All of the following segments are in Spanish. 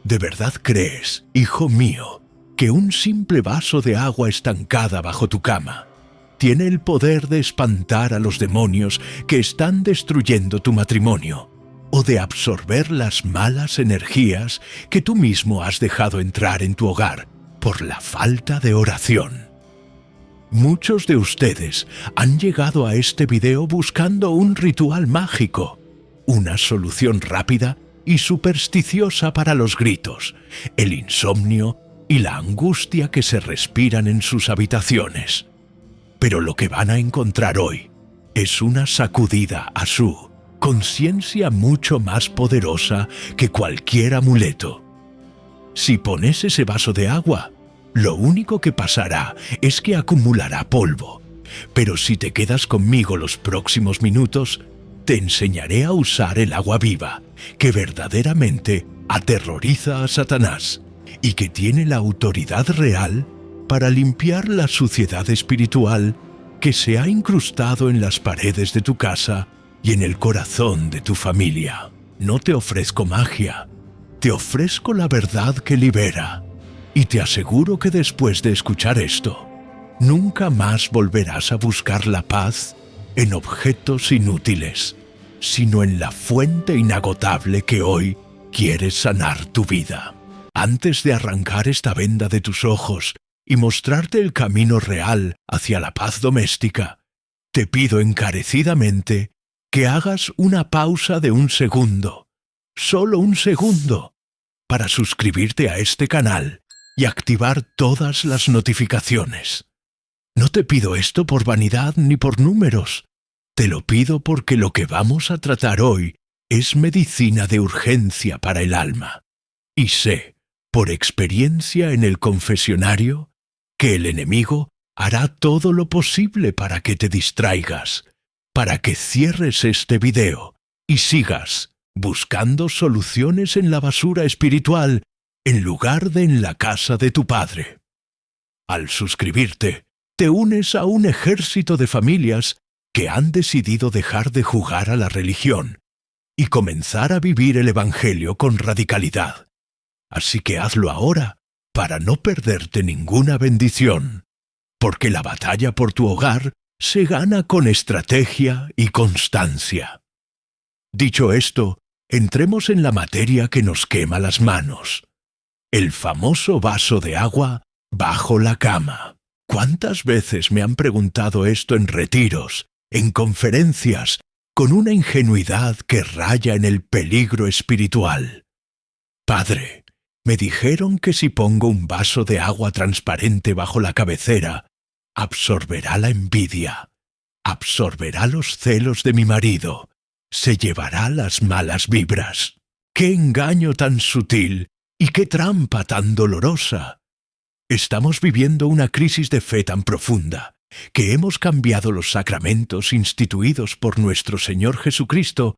¿De verdad crees, hijo mío, que un simple vaso de agua estancada bajo tu cama tiene el poder de espantar a los demonios que están destruyendo tu matrimonio, o de absorber las malas energías que tú mismo has dejado entrar en tu hogar por la falta de oración? Muchos de ustedes han llegado a este video buscando un ritual mágico, una solución rápida y supersticiosa para los gritos, el insomnio y la angustia que se respiran en sus habitaciones. Pero lo que van a encontrar hoy es una sacudida a su conciencia mucho más poderosa que cualquier amuleto. Si pones ese vaso de agua, lo único que pasará es que acumulará polvo. Pero si te quedas conmigo los próximos minutos, te enseñaré a usar el agua viva, que verdaderamente aterroriza a Satanás y que tiene la autoridad real para limpiar la suciedad espiritual que se ha incrustado en las paredes de tu casa y en el corazón de tu familia. No te ofrezco magia, te ofrezco la verdad que libera, y te aseguro que después de escuchar esto, nunca más volverás a buscar la paz en objetos inútiles, sino en la fuente inagotable que hoy quiere sanar tu vida. Antes de arrancar esta venda de tus ojos y mostrarte el camino real hacia la paz doméstica, te pido encarecidamente que hagas una pausa de un segundo, solo un segundo, para suscribirte a este canal y activar todas las notificaciones. No te pido esto por vanidad ni por números, te lo pido porque lo que vamos a tratar hoy es medicina de urgencia para el alma. Y sé, por experiencia en el confesionario, que el enemigo hará todo lo posible para que te distraigas, para que cierres este video y sigas buscando soluciones en la basura espiritual en lugar de en la casa de tu padre. Al suscribirte, te unes a un ejército de familias que han decidido dejar de jugar a la religión y comenzar a vivir el Evangelio con radicalidad. Así que hazlo ahora para no perderte ninguna bendición, porque la batalla por tu hogar se gana con estrategia y constancia. Dicho esto, entremos en la materia que nos quema las manos. El famoso vaso de agua bajo la cama. ¿Cuántas veces me han preguntado esto en retiros, en conferencias, con una ingenuidad que raya en el peligro espiritual? Padre, me dijeron que si pongo un vaso de agua transparente bajo la cabecera, absorberá la envidia, absorberá los celos de mi marido, se llevará las malas vibras. ¡Qué engaño tan sutil y qué trampa tan dolorosa! Estamos viviendo una crisis de fe tan profunda que hemos cambiado los sacramentos instituidos por nuestro Señor Jesucristo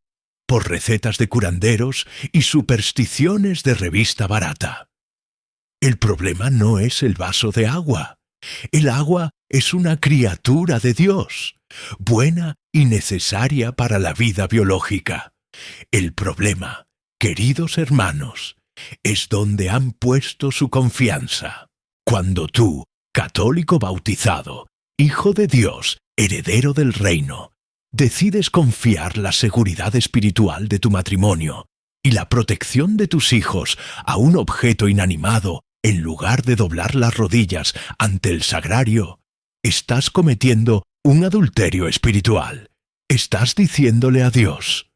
por recetas de curanderos y supersticiones de revista barata. El problema no es el vaso de agua. El agua es una criatura de Dios, buena y necesaria para la vida biológica. El problema, queridos hermanos, es donde han puesto su confianza. Cuando tú, católico bautizado, hijo de Dios, heredero del reino, decides confiar la seguridad espiritual de tu matrimonio y la protección de tus hijos a un objeto inanimado en lugar de doblar las rodillas ante el sagrario, estás cometiendo un adulterio espiritual. Estás diciéndole a Dios: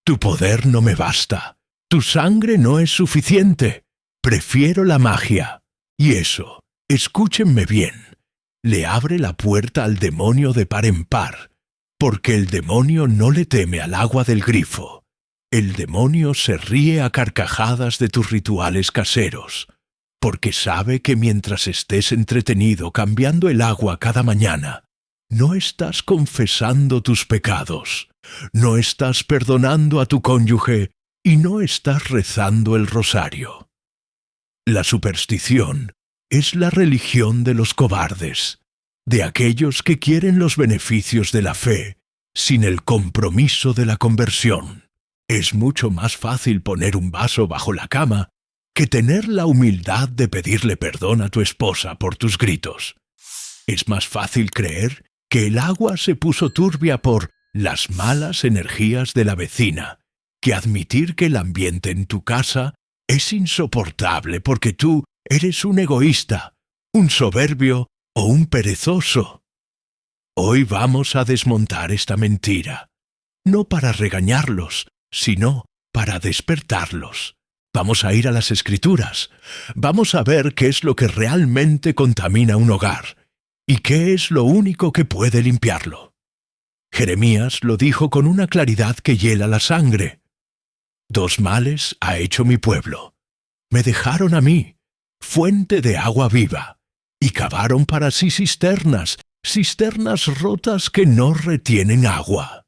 tu poder no me basta, tu sangre no es suficiente, prefiero la magia. Y eso, escúchenme bien, le abre la puerta al demonio de par en par, porque el demonio no le teme al agua del grifo. El demonio se ríe a carcajadas de tus rituales caseros, porque sabe que mientras estés entretenido cambiando el agua cada mañana, no estás confesando tus pecados, no estás perdonando a tu cónyuge y no estás rezando el rosario. La superstición es la religión de los cobardes, de aquellos que quieren los beneficios de la fe sin el compromiso de la conversión. Es mucho más fácil poner un vaso bajo la cama que tener la humildad de pedirle perdón a tu esposa por tus gritos. Es más fácil creer que el agua se puso turbia por las malas energías de la vecina, que admitir que el ambiente en tu casa es insoportable porque tú eres un egoísta, un soberbio o un perezoso. Hoy vamos a desmontar esta mentira, no para regañarlos, sino para despertarlos. Vamos a ir a las Escrituras, vamos a ver qué es lo que realmente contamina un hogar y qué es lo único que puede limpiarlo. Jeremías lo dijo con una claridad que hiela la sangre. 2 males ha hecho mi pueblo. Me dejaron a mí, fuente de agua viva, y cavaron para sí cisternas, cisternas rotas que no retienen agua.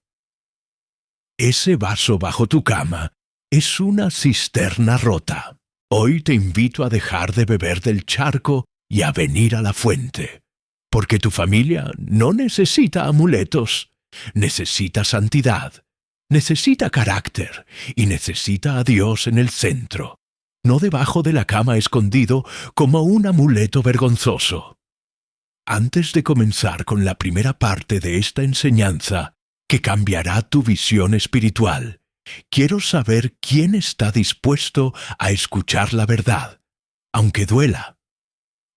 Ese vaso bajo tu cama es una cisterna rota. Hoy te invito a dejar de beber del charco y a venir a la fuente, porque tu familia no necesita amuletos, necesita santidad, necesita carácter y necesita a Dios en el centro, no debajo de la cama escondido como un amuleto vergonzoso. Antes de comenzar con la primera parte de esta enseñanza, que cambiará tu visión espiritual, quiero saber quién está dispuesto a escuchar la verdad, aunque duela.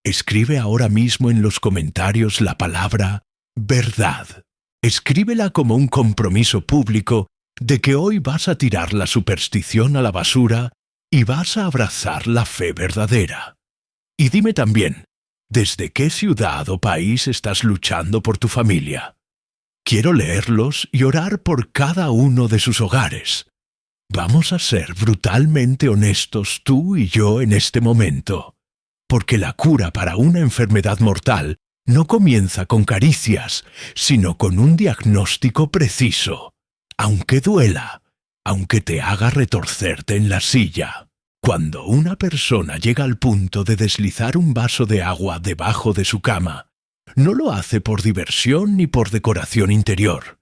Escribe ahora mismo en los comentarios la palabra verdad. Escríbela como un compromiso público de que hoy vas a tirar la superstición a la basura y vas a abrazar la fe verdadera. Y dime también, ¿desde qué ciudad o país estás luchando por tu familia? Quiero leerlos y orar por cada uno de sus hogares. Vamos a ser brutalmente honestos tú y yo en este momento, porque la cura para una enfermedad mortal no comienza con caricias, sino con un diagnóstico preciso, aunque duela, aunque te haga retorcerte en la silla. Cuando una persona llega al punto de deslizar un vaso de agua debajo de su cama, no lo hace por diversión ni por decoración interior.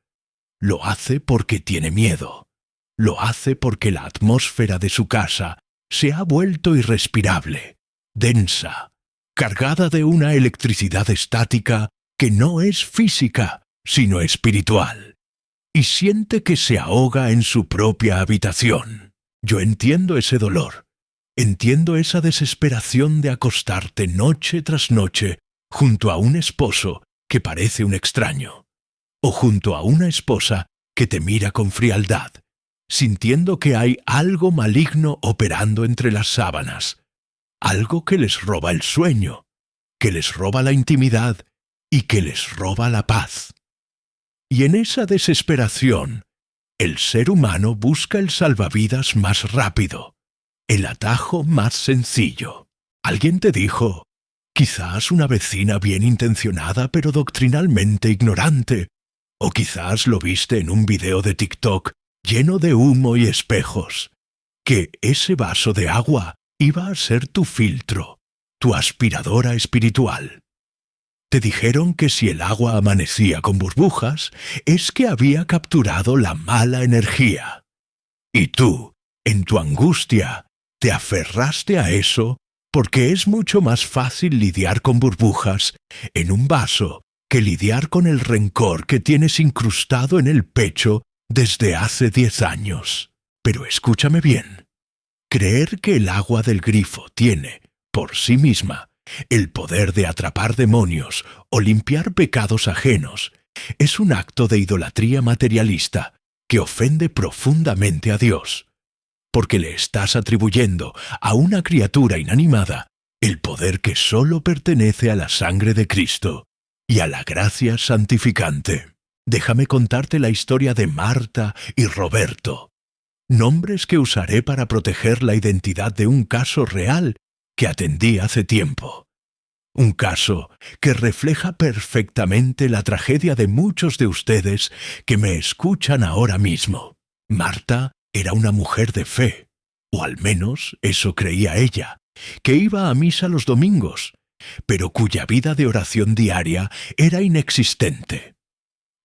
Lo hace porque tiene miedo. Lo hace porque la atmósfera de su casa se ha vuelto irrespirable, densa, cargada de una electricidad estática que no es física, sino espiritual, y siente que se ahoga en su propia habitación. Yo entiendo ese dolor. Entiendo esa desesperación de acostarte noche tras noche junto a un esposo que parece un extraño, o junto a una esposa que te mira con frialdad, sintiendo que hay algo maligno operando entre las sábanas, algo que les roba el sueño, que les roba la intimidad y que les roba la paz. Y en esa desesperación, el ser humano busca el salvavidas más rápido, el atajo más sencillo. Alguien te dijo, quizás una vecina bien intencionada pero doctrinalmente ignorante, o quizás lo viste en un video de TikTok lleno de humo y espejos, que ese vaso de agua iba a ser tu filtro, tu aspiradora espiritual. Te dijeron que si el agua amanecía con burbujas, es que había capturado la mala energía. Y tú, en tu angustia, te aferraste a eso porque es mucho más fácil lidiar con burbujas en un vaso que lidiar con el rencor que tienes incrustado en el pecho desde hace 10 años. Pero escúchame bien. Creer que el agua del grifo tiene, por sí misma, el poder de atrapar demonios o limpiar pecados ajenos es un acto de idolatría materialista que ofende profundamente a Dios, porque le estás atribuyendo a una criatura inanimada el poder que solo pertenece a la sangre de Cristo y a la gracia santificante. Déjame contarte la historia de Marta y Roberto, nombres que usaré para proteger la identidad de un caso real que atendí hace tiempo. Un caso que refleja perfectamente la tragedia de muchos de ustedes que me escuchan ahora mismo. Marta era una mujer de fe, o al menos eso creía ella, que iba a misa los domingos, pero cuya vida de oración diaria era inexistente.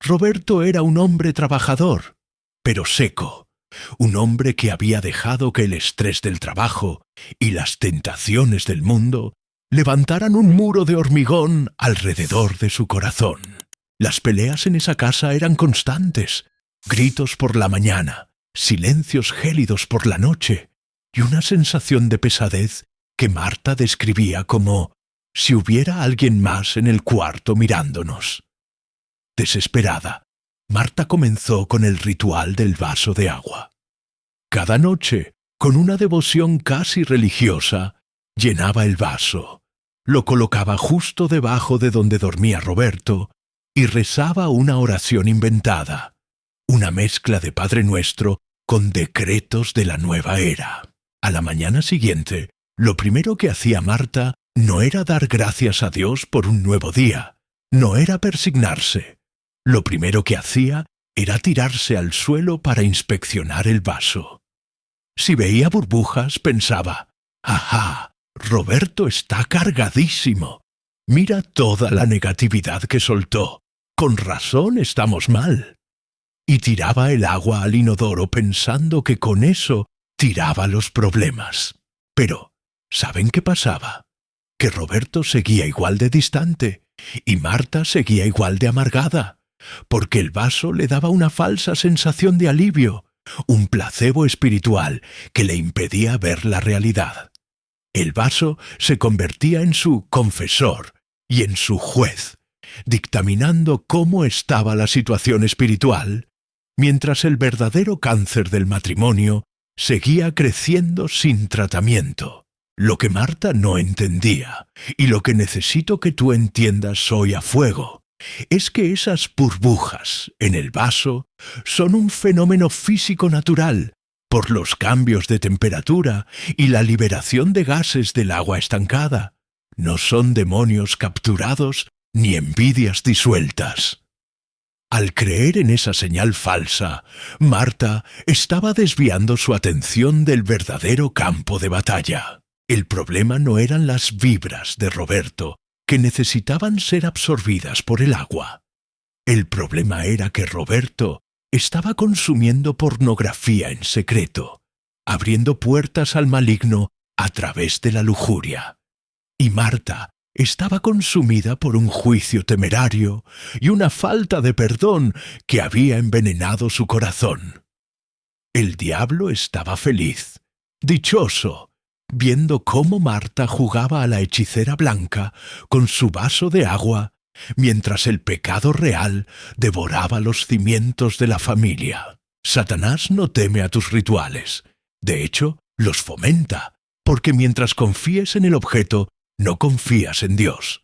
Roberto era un hombre trabajador, pero seco, un hombre que había dejado que el estrés del trabajo y las tentaciones del mundo levantaran un muro de hormigón alrededor de su corazón. Las peleas en esa casa eran constantes, gritos por la mañana, silencios gélidos por la noche y una sensación de pesadez que Marta describía como si hubiera alguien más en el cuarto mirándonos. Desesperada, Marta comenzó con el ritual del vaso de agua. Cada noche, con una devoción casi religiosa, llenaba el vaso, lo colocaba justo debajo de donde dormía Roberto y rezaba una oración inventada, una mezcla de Padre Nuestro con decretos de la nueva era. A la mañana siguiente, lo primero que hacía Marta no era dar gracias a Dios por un nuevo día, no era persignarse. Lo primero que hacía era tirarse al suelo para inspeccionar el vaso. Si veía burbujas, pensaba, «¡Ajá! Roberto está cargadísimo. Mira toda la negatividad que soltó. Con razón estamos mal». Y tiraba el agua al inodoro pensando que con eso tiraba los problemas. Pero, ¿saben qué pasaba? Que Roberto seguía igual de distante y Marta seguía igual de amargada, porque el vaso le daba una falsa sensación de alivio, un placebo espiritual que le impedía ver la realidad. El vaso se convertía en su confesor y en su juez, dictaminando cómo estaba la situación espiritual, mientras el verdadero cáncer del matrimonio seguía creciendo sin tratamiento. Lo que Marta no entendía, y lo que necesito que tú entiendas hoy a fuego, es que esas burbujas en el vaso son un fenómeno físico natural por los cambios de temperatura y la liberación de gases del agua estancada. No son demonios capturados ni envidias disueltas. Al creer en esa señal falsa, Marta estaba desviando su atención del verdadero campo de batalla. El problema no eran las vibras de Roberto, que necesitaban ser absorbidas por el agua. El problema era que Roberto estaba consumiendo pornografía en secreto, abriendo puertas al maligno a través de la lujuria. Y Marta estaba consumida por un juicio temerario y una falta de perdón que había envenenado su corazón. El diablo estaba feliz, dichoso, viendo cómo Marta jugaba a la hechicera blanca con su vaso de agua, mientras el pecado real devoraba los cimientos de la familia. Satanás no teme a tus rituales. De hecho, los fomenta, porque mientras confíes en el objeto, no confías en Dios.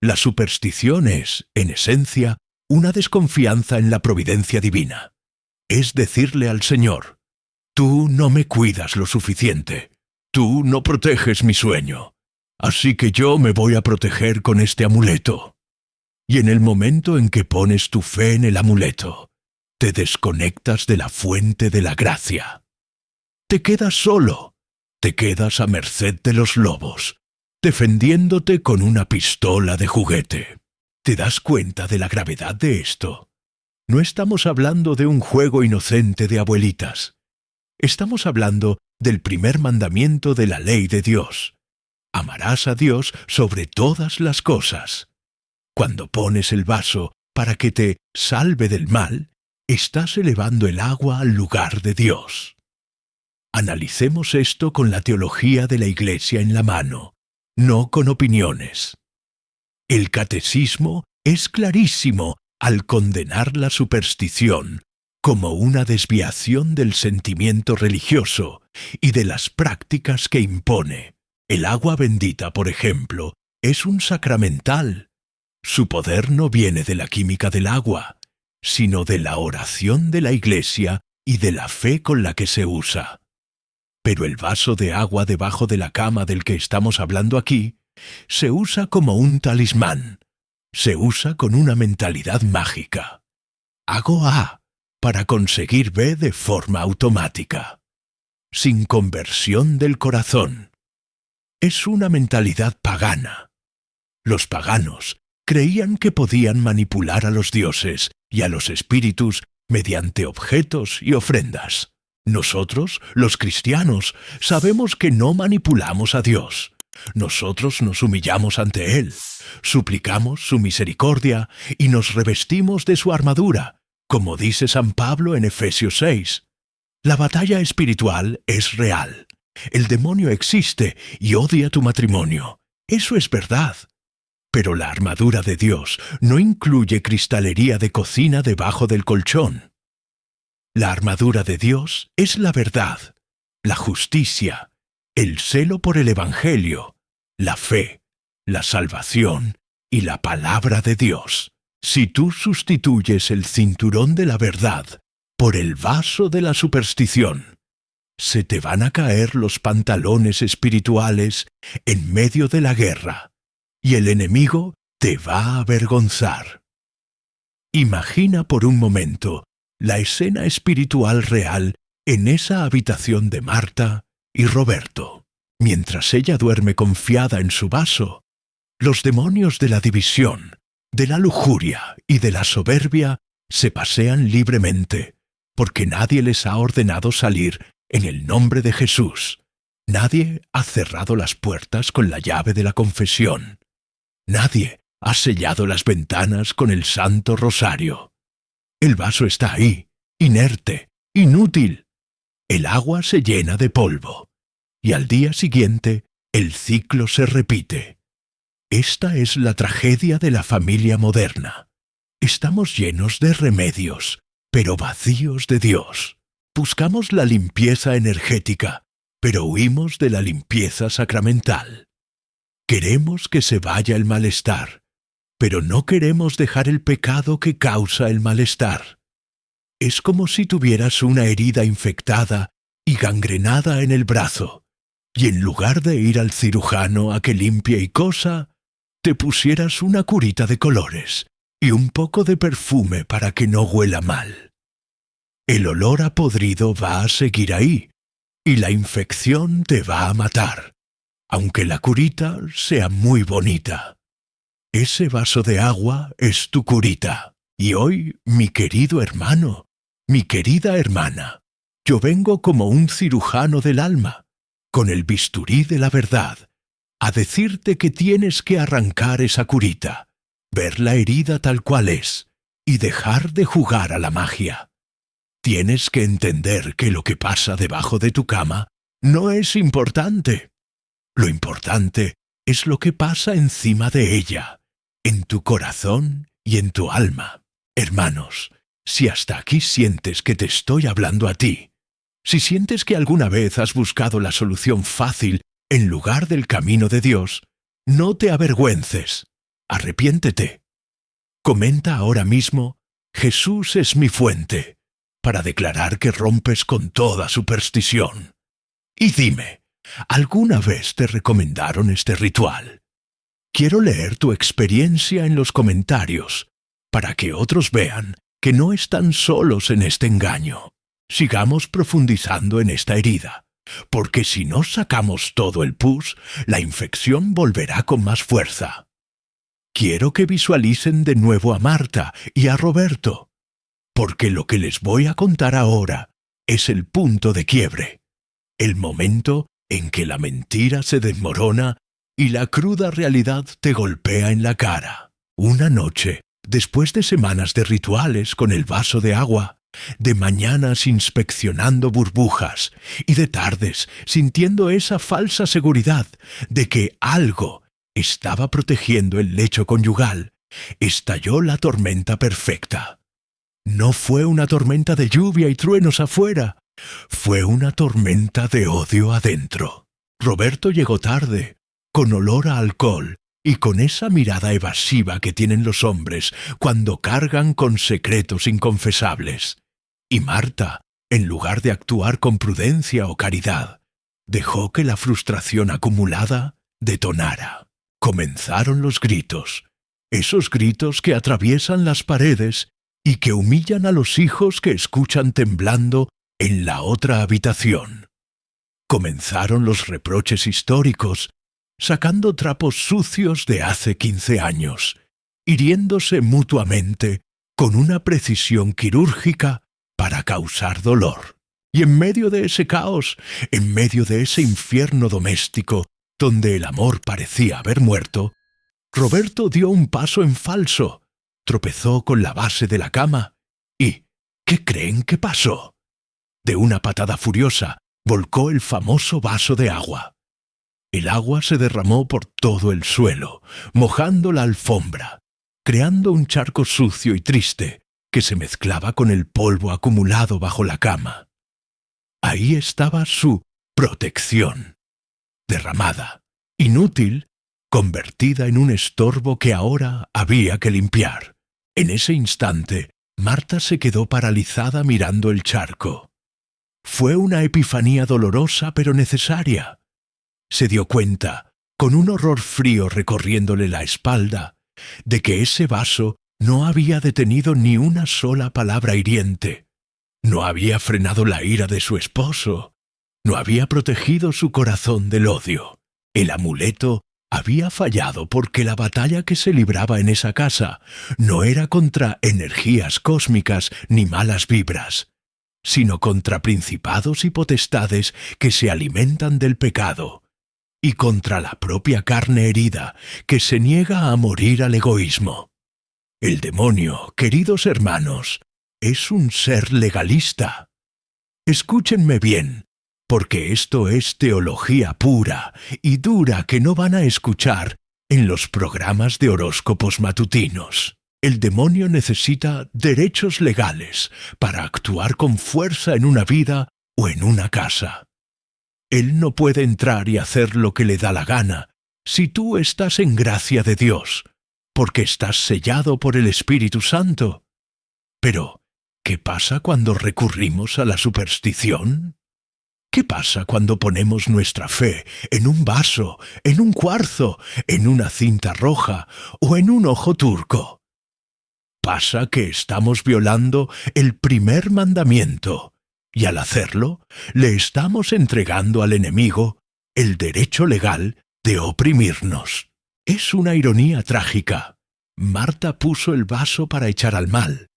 La superstición es, en esencia, una desconfianza en la providencia divina. Es decirle al Señor, «Tú no me cuidas lo suficiente. Tú no proteges mi sueño. Así que yo me voy a proteger con este amuleto». Y en el momento en que pones tu fe en el amuleto, te desconectas de la fuente de la gracia. Te quedas solo, te quedas a merced de los lobos, defendiéndote con una pistola de juguete. ¿Te das cuenta de la gravedad de esto? No estamos hablando de un juego inocente de abuelitas. Estamos hablando del primer mandamiento de la ley de Dios. Amarás a Dios sobre todas las cosas. Cuando pones el vaso para que te salve del mal, estás elevando el agua al lugar de Dios. Analicemos esto con la teología de la Iglesia en la mano, no con opiniones. El catecismo es clarísimo al condenar la superstición como una desviación del sentimiento religioso y de las prácticas que impone. El agua bendita, por ejemplo, es un sacramental. Su poder no viene de la química del agua, sino de la oración de la Iglesia y de la fe con la que se usa. Pero el vaso de agua debajo de la cama del que estamos hablando aquí se usa como un talismán, se usa con una mentalidad mágica. Hago A para conseguir B de forma automática, sin conversión del corazón. Es una mentalidad pagana. Los paganos creían que podían manipular a los dioses y a los espíritus mediante objetos y ofrendas. Nosotros, los cristianos, sabemos que no manipulamos a Dios. Nosotros nos humillamos ante Él, suplicamos su misericordia y nos revestimos de su armadura, como dice San Pablo en Efesios 6. La batalla espiritual es real. El demonio existe y odia tu matrimonio. Eso es verdad. Pero la armadura de Dios no incluye cristalería de cocina debajo del colchón. La armadura de Dios es la verdad, la justicia, el celo por el Evangelio, la fe, la salvación y la palabra de Dios. Si tú sustituyes el cinturón de la verdad por el vaso de la superstición, se te van a caer los pantalones espirituales en medio de la guerra, y el enemigo te va a avergonzar. Imagina por un momento la escena espiritual real en esa habitación de Marta y Roberto. Mientras ella duerme confiada en su vaso, los demonios de la división, de la lujuria y de la soberbia se pasean libremente, porque nadie les ha ordenado salir en el nombre de Jesús. Nadie ha cerrado las puertas con la llave de la confesión. Nadie ha sellado las ventanas con el Santo Rosario. El vaso está ahí, inerte, inútil. El agua se llena de polvo, y al día siguiente el ciclo se repite. Esta es la tragedia de la familia moderna. Estamos llenos de remedios, pero vacíos de Dios. Buscamos la limpieza energética, pero huimos de la limpieza sacramental. Queremos que se vaya el malestar, pero no queremos dejar el pecado que causa el malestar. Es como si tuvieras una herida infectada y gangrenada en el brazo, y en lugar de ir al cirujano a que limpie y cosa, te pusieras una curita de colores y un poco de perfume para que no huela mal. El olor a podrido va a seguir ahí, y la infección te va a matar, aunque la curita sea muy bonita. Ese vaso de agua es tu curita. Y hoy, mi querido hermano, mi querida hermana, yo vengo como un cirujano del alma, con el bisturí de la verdad, a decirte que tienes que arrancar esa curita, ver la herida tal cual es, y dejar de jugar a la magia. Tienes que entender que lo que pasa debajo de tu cama no es importante. Lo importante es lo que pasa encima de ella, en tu corazón y en tu alma. Hermanos, si hasta aquí sientes que te estoy hablando a ti, si sientes que alguna vez has buscado la solución fácil en lugar del camino de Dios, no te avergüences, arrepiéntete. Comenta ahora mismo, Jesús es mi fuente, para declarar que rompes con toda superstición. Y dime, ¿alguna vez te recomendaron este ritual? Quiero leer tu experiencia en los comentarios, para que otros vean que no están solos en este engaño. Sigamos profundizando en esta herida, porque si no sacamos todo el pus, la infección volverá con más fuerza. Quiero que visualicen de nuevo a Marta y a Roberto, porque lo que les voy a contar ahora es el punto de quiebre, el momento en que la mentira se desmorona y la cruda realidad te golpea en la cara. Una noche, después de semanas de rituales con el vaso de agua, de mañanas inspeccionando burbujas y de tardes sintiendo esa falsa seguridad de que algo estaba protegiendo el lecho conyugal, estalló la tormenta perfecta. No fue una tormenta de lluvia y truenos afuera, fue una tormenta de odio adentro. Roberto llegó tarde, con olor a alcohol y con esa mirada evasiva que tienen los hombres cuando cargan con secretos inconfesables. Y Marta, en lugar de actuar con prudencia o caridad, dejó que la frustración acumulada detonara. Comenzaron los gritos, esos gritos que atraviesan las paredes y que humillan a los hijos que escuchan temblando en la otra habitación. Comenzaron los reproches históricos, sacando trapos sucios de hace 15 años, hiriéndose mutuamente con una precisión quirúrgica para causar dolor. Y en medio de ese caos, en medio de ese infierno doméstico, donde el amor parecía haber muerto, Roberto dio un paso en falso, tropezó con la base de la cama y ¿qué creen que pasó? De una patada furiosa, volcó el famoso vaso de agua. El agua se derramó por todo el suelo, mojando la alfombra, creando un charco sucio y triste que se mezclaba con el polvo acumulado bajo la cama. Ahí estaba su protección, derramada, inútil, convertida en un estorbo que ahora había que limpiar. En ese instante, Marta se quedó paralizada mirando el charco. Fue una epifanía dolorosa pero necesaria. Se dio cuenta, con un horror frío recorriéndole la espalda, de que ese vaso no había detenido ni una sola palabra hiriente. No había frenado la ira de su esposo. No había protegido su corazón del odio. El amuleto había fallado porque la batalla que se libraba en esa casa no era contra energías cósmicas ni malas vibras, sino contra principados y potestades que se alimentan del pecado, y contra la propia carne herida que se niega a morir al egoísmo. El demonio, queridos hermanos, es un ser legalista. Escúchenme bien, porque esto es teología pura y dura que no van a escuchar en los programas de horóscopos matutinos. El demonio necesita derechos legales para actuar con fuerza en una vida o en una casa. Él no puede entrar y hacer lo que le da la gana si tú estás en gracia de Dios, porque estás sellado por el Espíritu Santo. Pero, ¿qué pasa cuando recurrimos a la superstición? ¿Qué pasa cuando ponemos nuestra fe en un vaso, en un cuarzo, en una cinta roja o en un ojo turco? Pasa que estamos violando el primer mandamiento y al hacerlo le estamos entregando al enemigo el derecho legal de oprimirnos. Es una ironía trágica. Marta puso el vaso para echar al mal,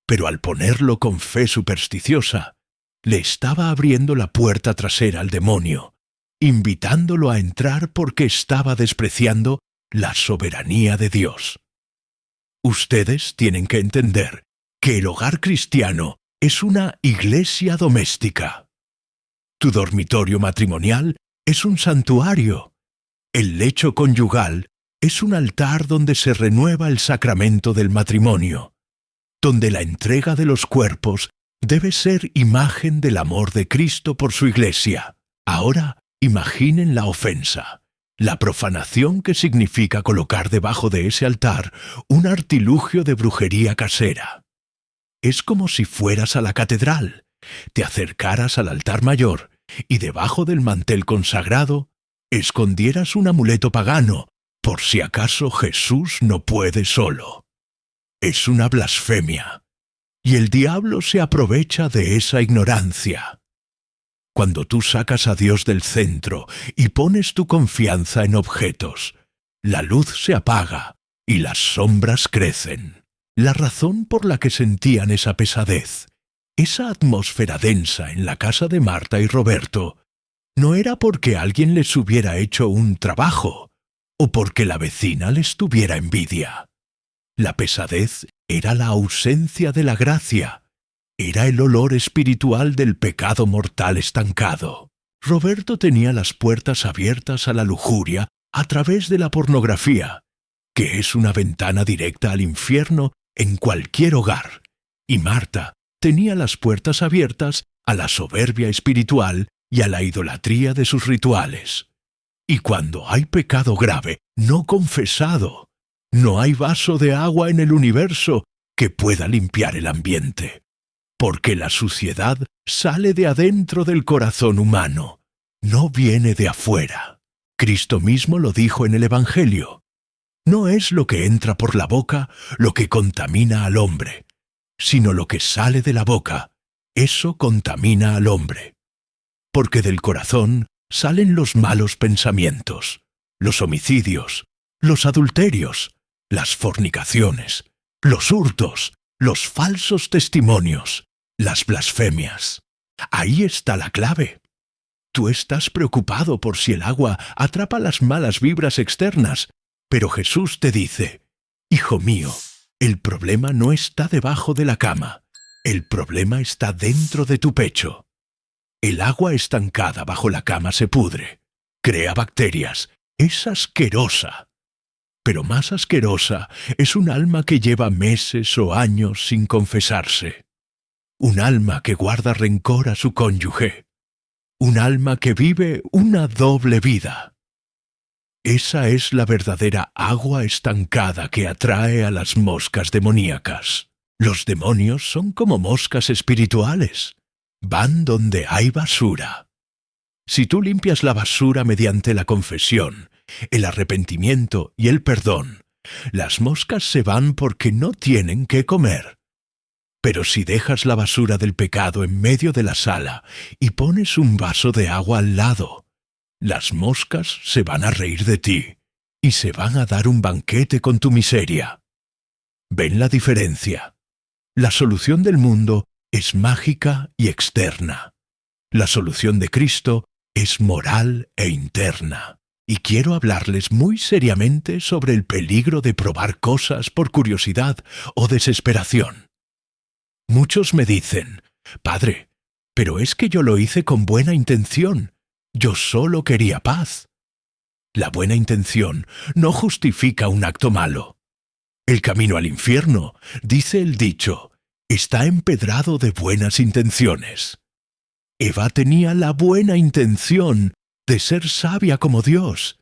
pero al ponerlo con fe supersticiosa, le estaba abriendo la puerta trasera al demonio, invitándolo a entrar porque estaba despreciando la soberanía de Dios. Ustedes tienen que entender que el hogar cristiano es una iglesia doméstica. Tu dormitorio matrimonial es un santuario. El lecho conyugal es un altar donde se renueva el sacramento del matrimonio, donde la entrega de los cuerpos debe ser imagen del amor de Cristo por su iglesia. Ahora imaginen la ofensa, la profanación que significa colocar debajo de ese altar un artilugio de brujería casera. Es como si fueras a la catedral, te acercaras al altar mayor y debajo del mantel consagrado escondieras un amuleto pagano por si acaso Jesús no puede solo. Es una blasfemia. Y el diablo se aprovecha de esa ignorancia. Cuando tú sacas a Dios del centro y pones tu confianza en objetos, la luz se apaga y las sombras crecen. La razón por la que sentían esa pesadez, esa atmósfera densa en la casa de Marta y Roberto, no era porque alguien les hubiera hecho un trabajo o porque la vecina les tuviera envidia. La pesadez era la ausencia de la gracia, era el olor espiritual del pecado mortal estancado. Roberto tenía las puertas abiertas a la lujuria a través de la pornografía, que es una ventana directa al infierno en cualquier hogar, y Marta tenía las puertas abiertas a la soberbia espiritual y a la idolatría de sus rituales. Y cuando hay pecado grave, no confesado, no hay vaso de agua en el universo que pueda limpiar el ambiente, porque la suciedad sale de adentro del corazón humano, no viene de afuera. Cristo mismo lo dijo en el Evangelio. No es lo que entra por la boca lo que contamina al hombre, sino lo que sale de la boca, eso contamina al hombre. Porque del corazón salen los malos pensamientos, los homicidios, los adulterios, las fornicaciones, los hurtos, los falsos testimonios, las blasfemias. Ahí está la clave. Tú estás preocupado por si el agua atrapa las malas vibras externas, pero Jesús te dice: hijo mío, el problema no está debajo de la cama, el problema está dentro de tu pecho. El agua estancada bajo la cama se pudre, crea bacterias, es asquerosa. Pero más asquerosa es un alma que lleva meses o años sin confesarse. Un alma que guarda rencor a su cónyuge. Un alma que vive una doble vida. Esa es la verdadera agua estancada que atrae a las moscas demoníacas. Los demonios son como moscas espirituales. Van donde hay basura. Si tú limpias la basura mediante la confesión, el arrepentimiento y el perdón, las moscas se van porque no tienen qué comer. Pero si dejas la basura del pecado en medio de la sala y pones un vaso de agua al lado, las moscas se van a reír de ti y se van a dar un banquete con tu miseria. ¿Ven la diferencia? La solución del mundo es mágica y externa. La solución de Cristo es moral e interna. Y quiero hablarles muy seriamente sobre el peligro de probar cosas por curiosidad o desesperación. Muchos me dicen: Padre, pero es que yo lo hice con buena intención. Yo solo quería paz. La buena intención no justifica un acto malo. El camino al infierno, dice el dicho, está empedrado de buenas intenciones. Eva tenía la buena intención de ser sabia como Dios.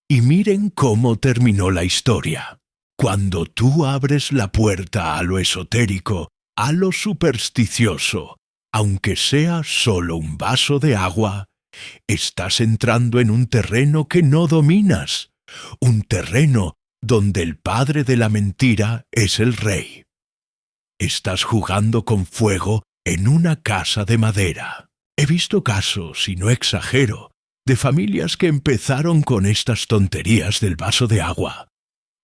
Y miren cómo terminó la historia. Cuando tú abres la puerta a lo esotérico, a lo supersticioso, aunque sea solo un vaso de agua, estás entrando en un terreno que no dominas, un terreno donde el padre de la mentira es el rey. Estás jugando con fuego en una casa de madera. He visto casos, y no exagero, de familias que empezaron con estas tonterías del vaso de agua.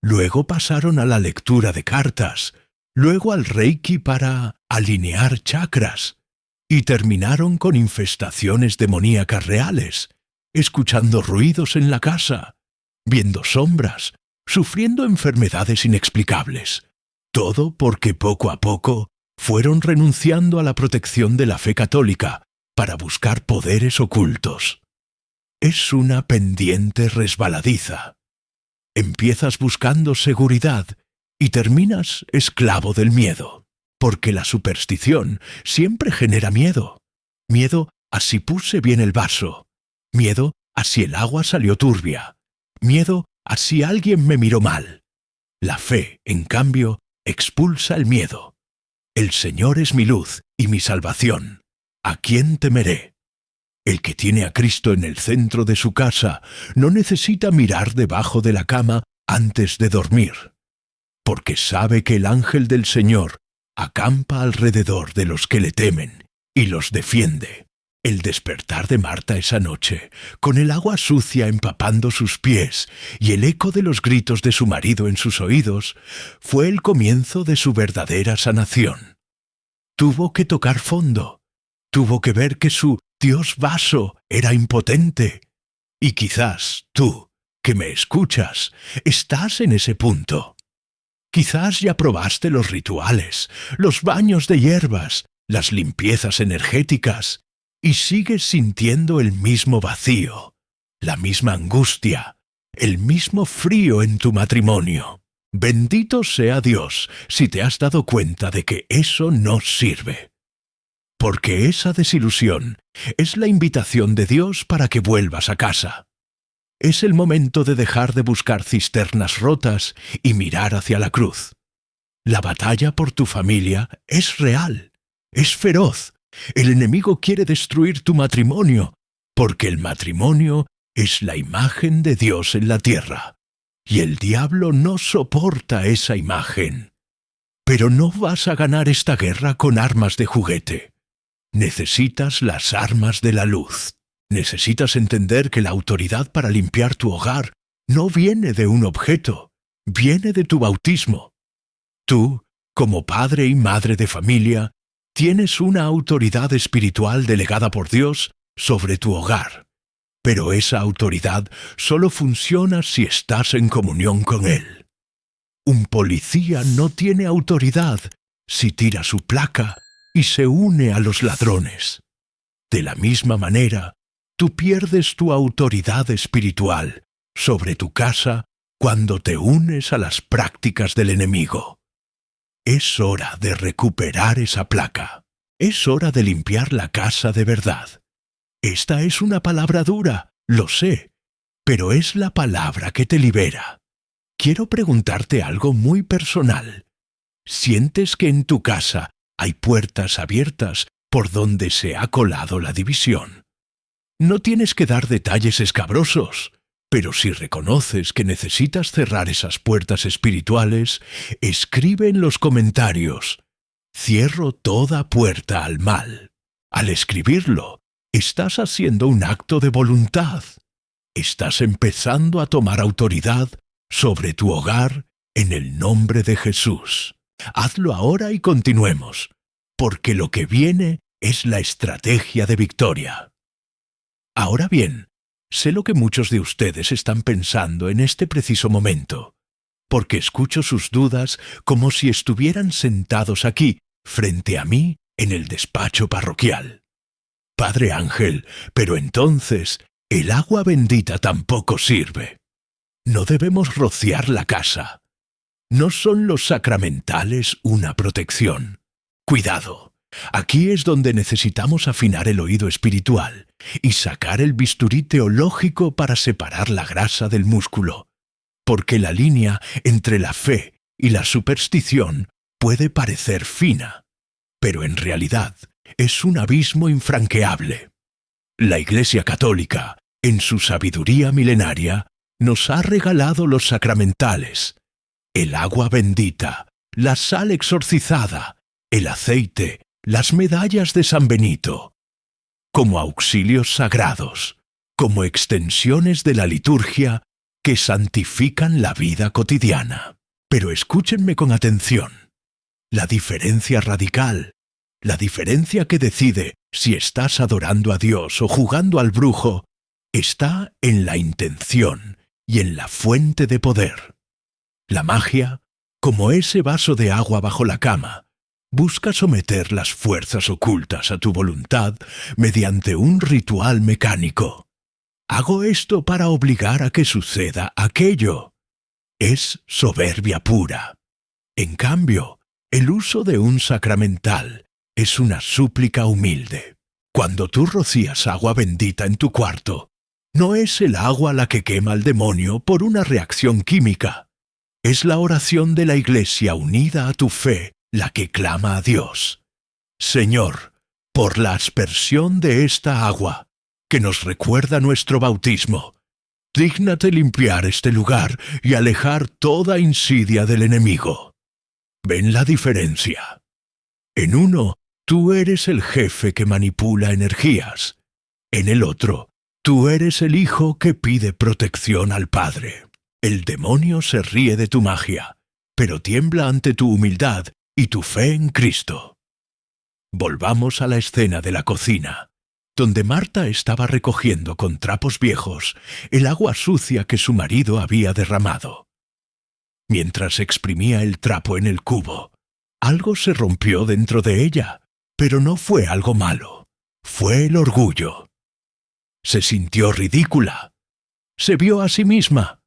Luego pasaron a la lectura de cartas, luego al Reiki para alinear chakras, y terminaron con infestaciones demoníacas reales, escuchando ruidos en la casa, viendo sombras, sufriendo enfermedades inexplicables. Todo porque poco a poco fueron renunciando a la protección de la fe católica para buscar poderes ocultos. Es una pendiente resbaladiza. Empiezas buscando seguridad y terminas esclavo del miedo, porque la superstición siempre genera miedo. Miedo a si puse bien el vaso, miedo a si el agua salió turbia, miedo a si alguien me miró mal. La fe, en cambio, expulsa el miedo. El Señor es mi luz y mi salvación. ¿A quién temeré? El que tiene a Cristo en el centro de su casa no necesita mirar debajo de la cama antes de dormir, porque sabe que el ángel del Señor acampa alrededor de los que le temen y los defiende. El despertar de Marta esa noche, con el agua sucia empapando sus pies y el eco de los gritos de su marido en sus oídos, fue el comienzo de su verdadera sanación. Tuvo que tocar fondo, tuvo que ver que su Dios vaso era impotente. Y quizás tú, que me escuchas, estás en ese punto. Quizás ya probaste los rituales, los baños de hierbas, las limpiezas energéticas, y sigues sintiendo el mismo vacío, la misma angustia, el mismo frío en tu matrimonio. Bendito sea Dios si te has dado cuenta de que eso no sirve. Porque esa desilusión es la invitación de Dios para que vuelvas a casa. Es el momento de dejar de buscar cisternas rotas y mirar hacia la cruz. La batalla por tu familia es real, es feroz. El enemigo quiere destruir tu matrimonio, porque el matrimonio es la imagen de Dios en la tierra, y el diablo no soporta esa imagen. Pero no vas a ganar esta guerra con armas de juguete. Necesitas las armas de la luz. Necesitas entender que la autoridad para limpiar tu hogar no viene de un objeto, viene de tu bautismo. Tú, como padre y madre de familia, Tienes una autoridad espiritual delegada por Dios sobre tu hogar, pero esa autoridad solo funciona si estás en comunión con Él. Un policía no tiene autoridad si tira su placa y se une a los ladrones. De la misma manera, tú pierdes tu autoridad espiritual sobre tu casa cuando te unes a las prácticas del enemigo. Es hora de recuperar esa placa. Es hora de limpiar la casa de verdad. Esta es una palabra dura, lo sé, pero es la palabra que te libera. Quiero preguntarte algo muy personal. ¿Sientes que en tu casa hay puertas abiertas por donde se ha colado la división? No tienes que dar detalles escabrosos, pero si reconoces que necesitas cerrar esas puertas espirituales, escribe en los comentarios: cierro toda puerta al mal. Al escribirlo, estás haciendo un acto de voluntad. Estás empezando a tomar autoridad sobre tu hogar en el nombre de Jesús. Hazlo ahora y continuemos, porque lo que viene es la estrategia de victoria. Ahora bien, sé lo que muchos de ustedes están pensando en este preciso momento, porque escucho sus dudas como si estuvieran sentados aquí, frente a mí, en el despacho parroquial. Padre Ángel, pero entonces el agua bendita tampoco sirve. No debemos rociar la casa. ¿No son los sacramentales una protección? Cuidado, aquí es donde necesitamos afinar el oído espiritual y sacar el bisturí teológico para separar la grasa del músculo, porque la línea entre la fe y la superstición puede parecer fina, pero en realidad es un abismo infranqueable. La Iglesia Católica, en su sabiduría milenaria, nos ha regalado los sacramentales: el agua bendita, la sal exorcizada, el aceite, las medallas de San Benito, como auxilios sagrados, como extensiones de la liturgia que santifican la vida cotidiana. Pero escúchenme con atención. La diferencia radical, la diferencia que decide si estás adorando a Dios o jugando al brujo, está en la intención y en la fuente de poder. La magia, como ese vaso de agua bajo la cama, busca someter las fuerzas ocultas a tu voluntad mediante un ritual mecánico. Hago esto para obligar a que suceda aquello. Es soberbia pura. En cambio, el uso de un sacramental es una súplica humilde. Cuando tú rocías agua bendita en tu cuarto, no es el agua la que quema al demonio por una reacción química. Es la oración de la Iglesia unida a tu fe la que clama a Dios: Señor, por la aspersión de esta agua, que nos recuerda nuestro bautismo, dígnate limpiar este lugar y alejar toda insidia del enemigo. ¿Ven la diferencia? En uno, tú eres el jefe que manipula energías. En el otro, tú eres el hijo que pide protección al Padre. El demonio se ríe de tu magia, pero tiembla ante tu humildad y tu fe en Cristo. Volvamos a la escena de la cocina, donde Marta estaba recogiendo con trapos viejos el agua sucia que su marido había derramado. Mientras exprimía el trapo en el cubo, algo se rompió dentro de ella, pero no fue algo malo, fue el orgullo. Se sintió ridícula. Se vio a sí misma,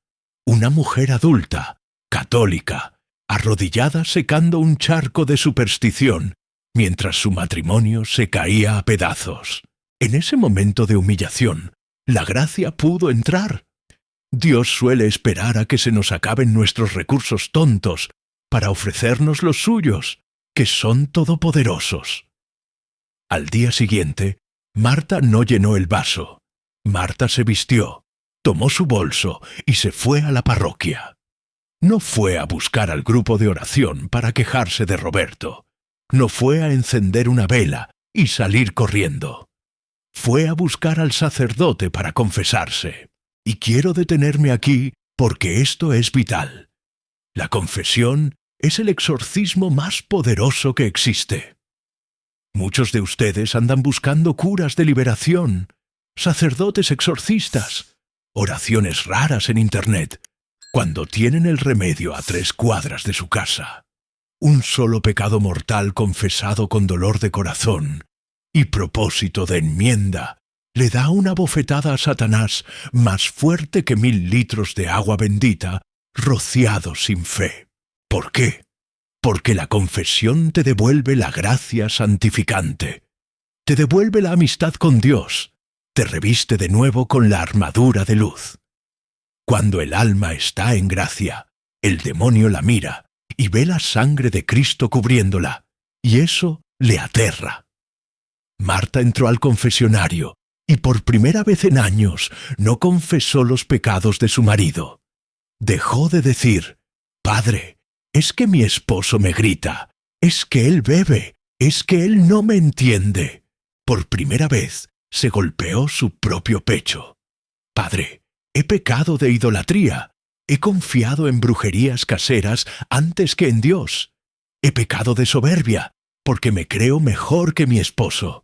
una mujer adulta, católica, arrodillada secando un charco de superstición, mientras su matrimonio se caía a pedazos. En ese momento de humillación, la gracia pudo entrar. Dios suele esperar a que se nos acaben nuestros recursos tontos para ofrecernos los suyos, que son todopoderosos. Al día siguiente, Marta no llenó el vaso. Marta se vistió, tomó su bolso y se fue a la parroquia. No fue a buscar al grupo de oración para quejarse de Roberto. No fue a encender una vela y salir corriendo. Fue a buscar al sacerdote para confesarse. Y quiero detenerme aquí porque esto es vital. La confesión es el exorcismo más poderoso que existe. Muchos de ustedes andan buscando curas de liberación, sacerdotes exorcistas, oraciones raras en Internet, cuando tienen el remedio a 3 cuadras de su casa. Un solo pecado mortal confesado con dolor de corazón y propósito de enmienda le da una bofetada a Satanás más fuerte que 1000 litros de agua bendita rociados sin fe. ¿Por qué? Porque la confesión te devuelve la gracia santificante, te devuelve la amistad con Dios, te reviste de nuevo con la armadura de luz. Cuando el alma está en gracia, el demonio la mira y ve la sangre de Cristo cubriéndola, y eso le aterra. Marta entró al confesionario y por primera vez en años no confesó los pecados de su marido. Dejó de decir: «Padre, es que mi esposo me grita, es que él bebe, es que él no me entiende». Por primera vez se golpeó su propio pecho. «Padre, he pecado de idolatría, he confiado en brujerías caseras antes que en Dios. He pecado de soberbia, porque me creo mejor que mi esposo.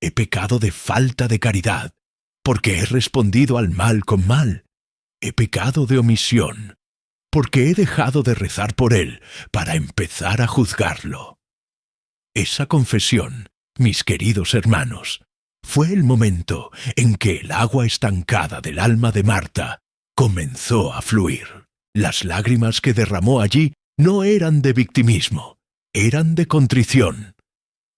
He pecado de falta de caridad, porque he respondido al mal con mal. He pecado de omisión, porque he dejado de rezar por él para empezar a juzgarlo». Esa confesión, mis queridos hermanos, fue el momento en que el agua estancada del alma de Marta comenzó a fluir. Las lágrimas que derramó allí no eran de victimismo, eran de contrición.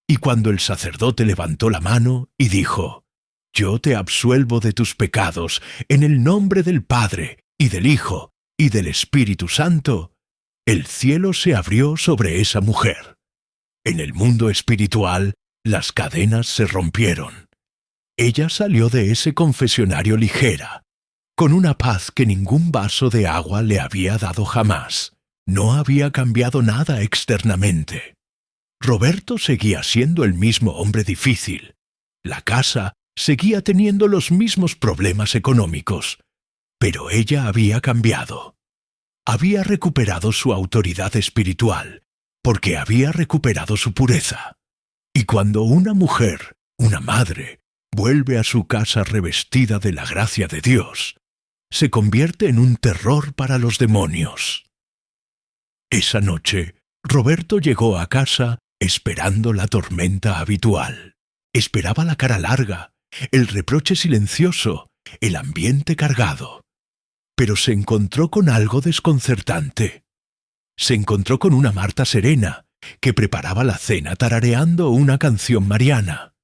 Y cuando el sacerdote levantó la mano y dijo: «Yo te absuelvo de tus pecados en el nombre del Padre, y del Hijo, y del Espíritu Santo», el cielo se abrió sobre esa mujer. En el mundo espiritual, las cadenas se rompieron. Ella salió de ese confesionario ligera, con una paz que ningún vaso de agua le había dado jamás. No había cambiado nada externamente. Roberto seguía siendo el mismo hombre difícil. La casa seguía teniendo los mismos problemas económicos. Pero ella había cambiado. Había recuperado su autoridad espiritual, porque había recuperado su pureza. Y cuando una mujer, una madre, vuelve a su casa revestida de la gracia de Dios, se convierte en un terror para los demonios. Esa noche, Roberto llegó a casa esperando la tormenta habitual. Esperaba la cara larga, el reproche silencioso, el ambiente cargado. Pero se encontró con algo desconcertante. Se encontró con una Marta serena, que preparaba la cena tarareando una canción mariana.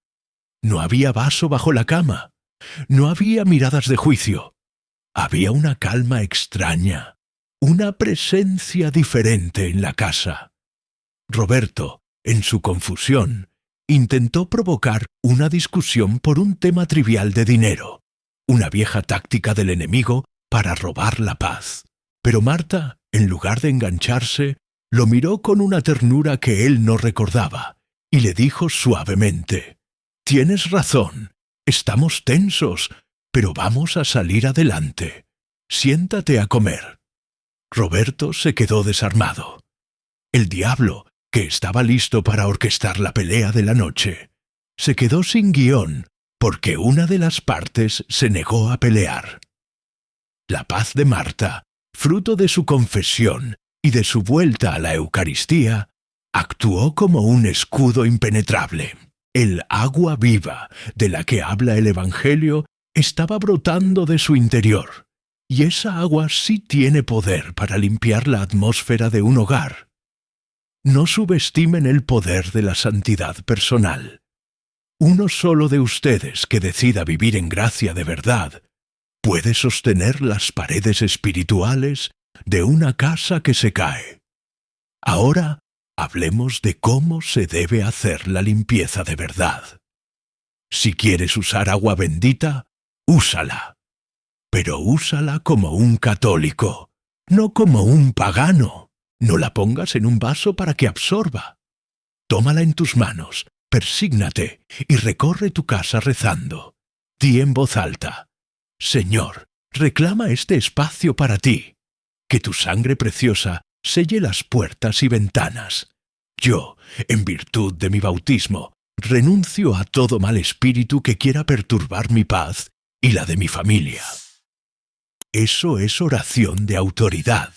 No había vaso bajo la cama, no había miradas de juicio. Había una calma extraña, una presencia diferente en la casa. Roberto, en su confusión, intentó provocar una discusión por un tema trivial de dinero, una vieja táctica del enemigo para robar la paz. Pero Marta, en lugar de engancharse, lo miró con una ternura que él no recordaba, y le dijo suavemente: «Tienes razón, estamos tensos, pero vamos a salir adelante. Siéntate a comer». Roberto se quedó desarmado. El diablo, que estaba listo para orquestar la pelea de la noche, se quedó sin guión porque una de las partes se negó a pelear. La paz de Marta, fruto de su confesión y de su vuelta a la Eucaristía, actuó como un escudo impenetrable. El agua viva de la que habla el Evangelio estaba brotando de su interior, y esa agua sí tiene poder para limpiar la atmósfera de un hogar. No subestimen el poder de la santidad personal. Uno solo de ustedes que decida vivir en gracia de verdad puede sostener las paredes espirituales de una casa que se cae. Ahora hablemos de cómo se debe hacer la limpieza de verdad. Si quieres usar agua bendita, úsala. Pero úsala como un católico, no como un pagano. No la pongas en un vaso para que absorba. Tómala en tus manos, persígnate y recorre tu casa rezando. Di en voz alta: «Señor, reclama este espacio para ti. Que tu sangre preciosa selle las puertas y ventanas. Yo, en virtud de mi bautismo, renuncio a todo mal espíritu que quiera perturbar mi paz y la de mi familia. Eso es oración de autoridad.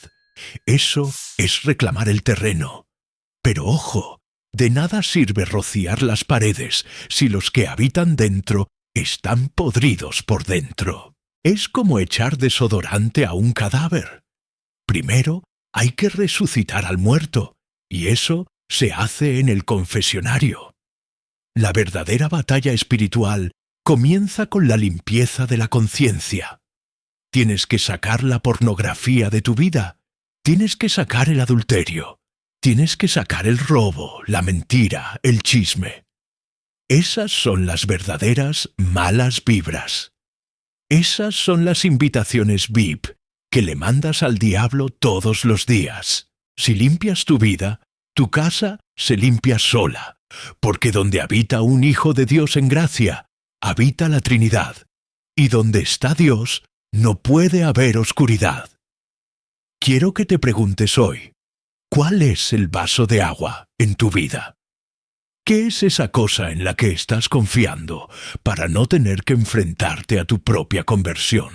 Eso es reclamar el terreno. Pero ojo, de nada sirve rociar las paredes si los que habitan dentro están podridos por dentro. Es como echar desodorante a un cadáver. Primero hay que resucitar al muerto, y eso se hace en el confesionario. La verdadera batalla espiritual comienza con la limpieza de la conciencia. Tienes que sacar la pornografía de tu vida. Tienes que sacar el adulterio. Tienes que sacar el robo, la mentira, el chisme. Esas son las verdaderas malas vibras. Esas son las invitaciones VIP que le mandas al diablo todos los días. Si limpias tu vida, tu casa se limpia sola, porque donde habita un Hijo de Dios en gracia, habita la Trinidad, y donde está Dios, no puede haber oscuridad. Quiero que te preguntes hoy, ¿cuál es el vaso de agua en tu vida? ¿Qué es esa cosa en la que estás confiando para no tener que enfrentarte a tu propia conversión?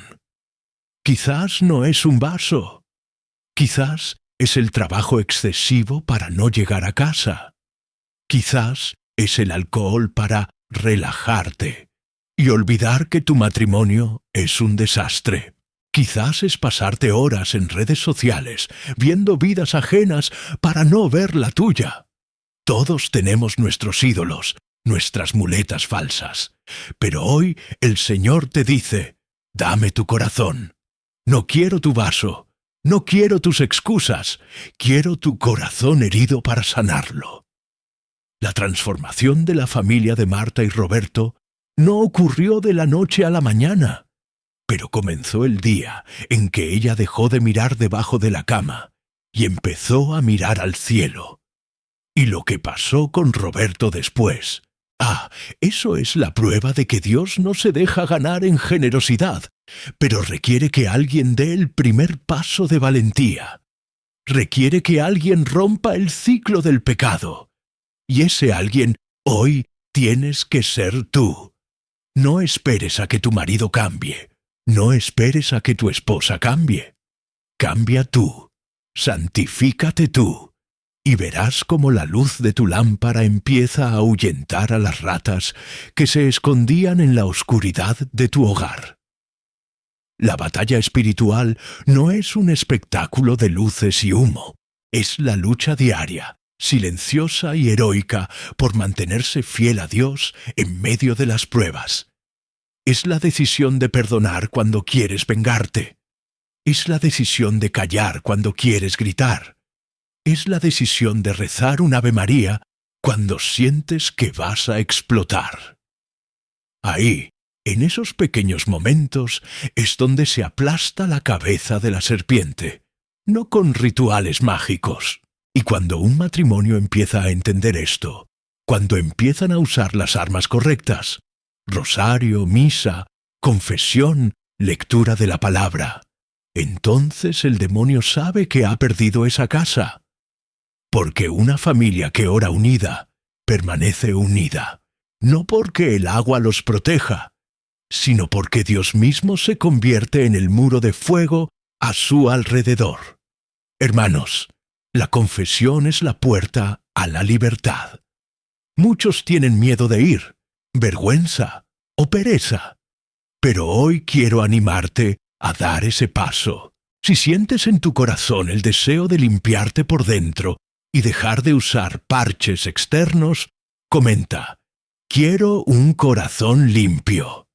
Quizás no es un vaso. Quizás es el trabajo excesivo para no llegar a casa. Quizás es el alcohol para relajarte y olvidar que tu matrimonio es un desastre. Quizás es pasarte horas en redes sociales viendo vidas ajenas para no ver la tuya. Todos tenemos nuestros ídolos, nuestras muletas falsas. Pero hoy el Señor te dice, dame tu corazón. No quiero tu vaso, no quiero tus excusas, quiero tu corazón herido para sanarlo. La transformación de la familia de Marta y Roberto no ocurrió de la noche a la mañana, pero comenzó el día en que ella dejó de mirar debajo de la cama y empezó a mirar al cielo. Y lo que pasó con Roberto después. Eso es la prueba de que Dios no se deja ganar en generosidad, pero requiere que alguien dé el primer paso de valentía. Requiere que alguien rompa el ciclo del pecado. Y ese alguien hoy tienes que ser tú. No esperes a que tu marido cambie. No esperes a que tu esposa cambie. Cambia tú. Santifícate tú. Y verás cómo la luz de tu lámpara empieza a ahuyentar a las ratas que se escondían en la oscuridad de tu hogar. La batalla espiritual no es un espectáculo de luces y humo, es la lucha diaria, silenciosa y heroica por mantenerse fiel a Dios en medio de las pruebas. Es la decisión de perdonar cuando quieres vengarte. Es la decisión de callar cuando quieres gritar. Es la decisión de rezar un Ave María cuando sientes que vas a explotar. Ahí, en esos pequeños momentos, es donde se aplasta la cabeza de la serpiente, no con rituales mágicos. Y cuando un matrimonio empieza a entender esto, cuando empiezan a usar las armas correctas, rosario, misa, confesión, lectura de la palabra, entonces el demonio sabe que ha perdido esa casa. Porque una familia que ora unida, permanece unida, no porque el agua los proteja, sino porque Dios mismo se convierte en el muro de fuego a su alrededor. Hermanos, la confesión es la puerta a la libertad. Muchos tienen miedo de ir, vergüenza o pereza, pero hoy quiero animarte a dar ese paso. Si sientes en tu corazón el deseo de limpiarte por dentro y dejar de usar parches externos, comenta, quiero un corazón limpio.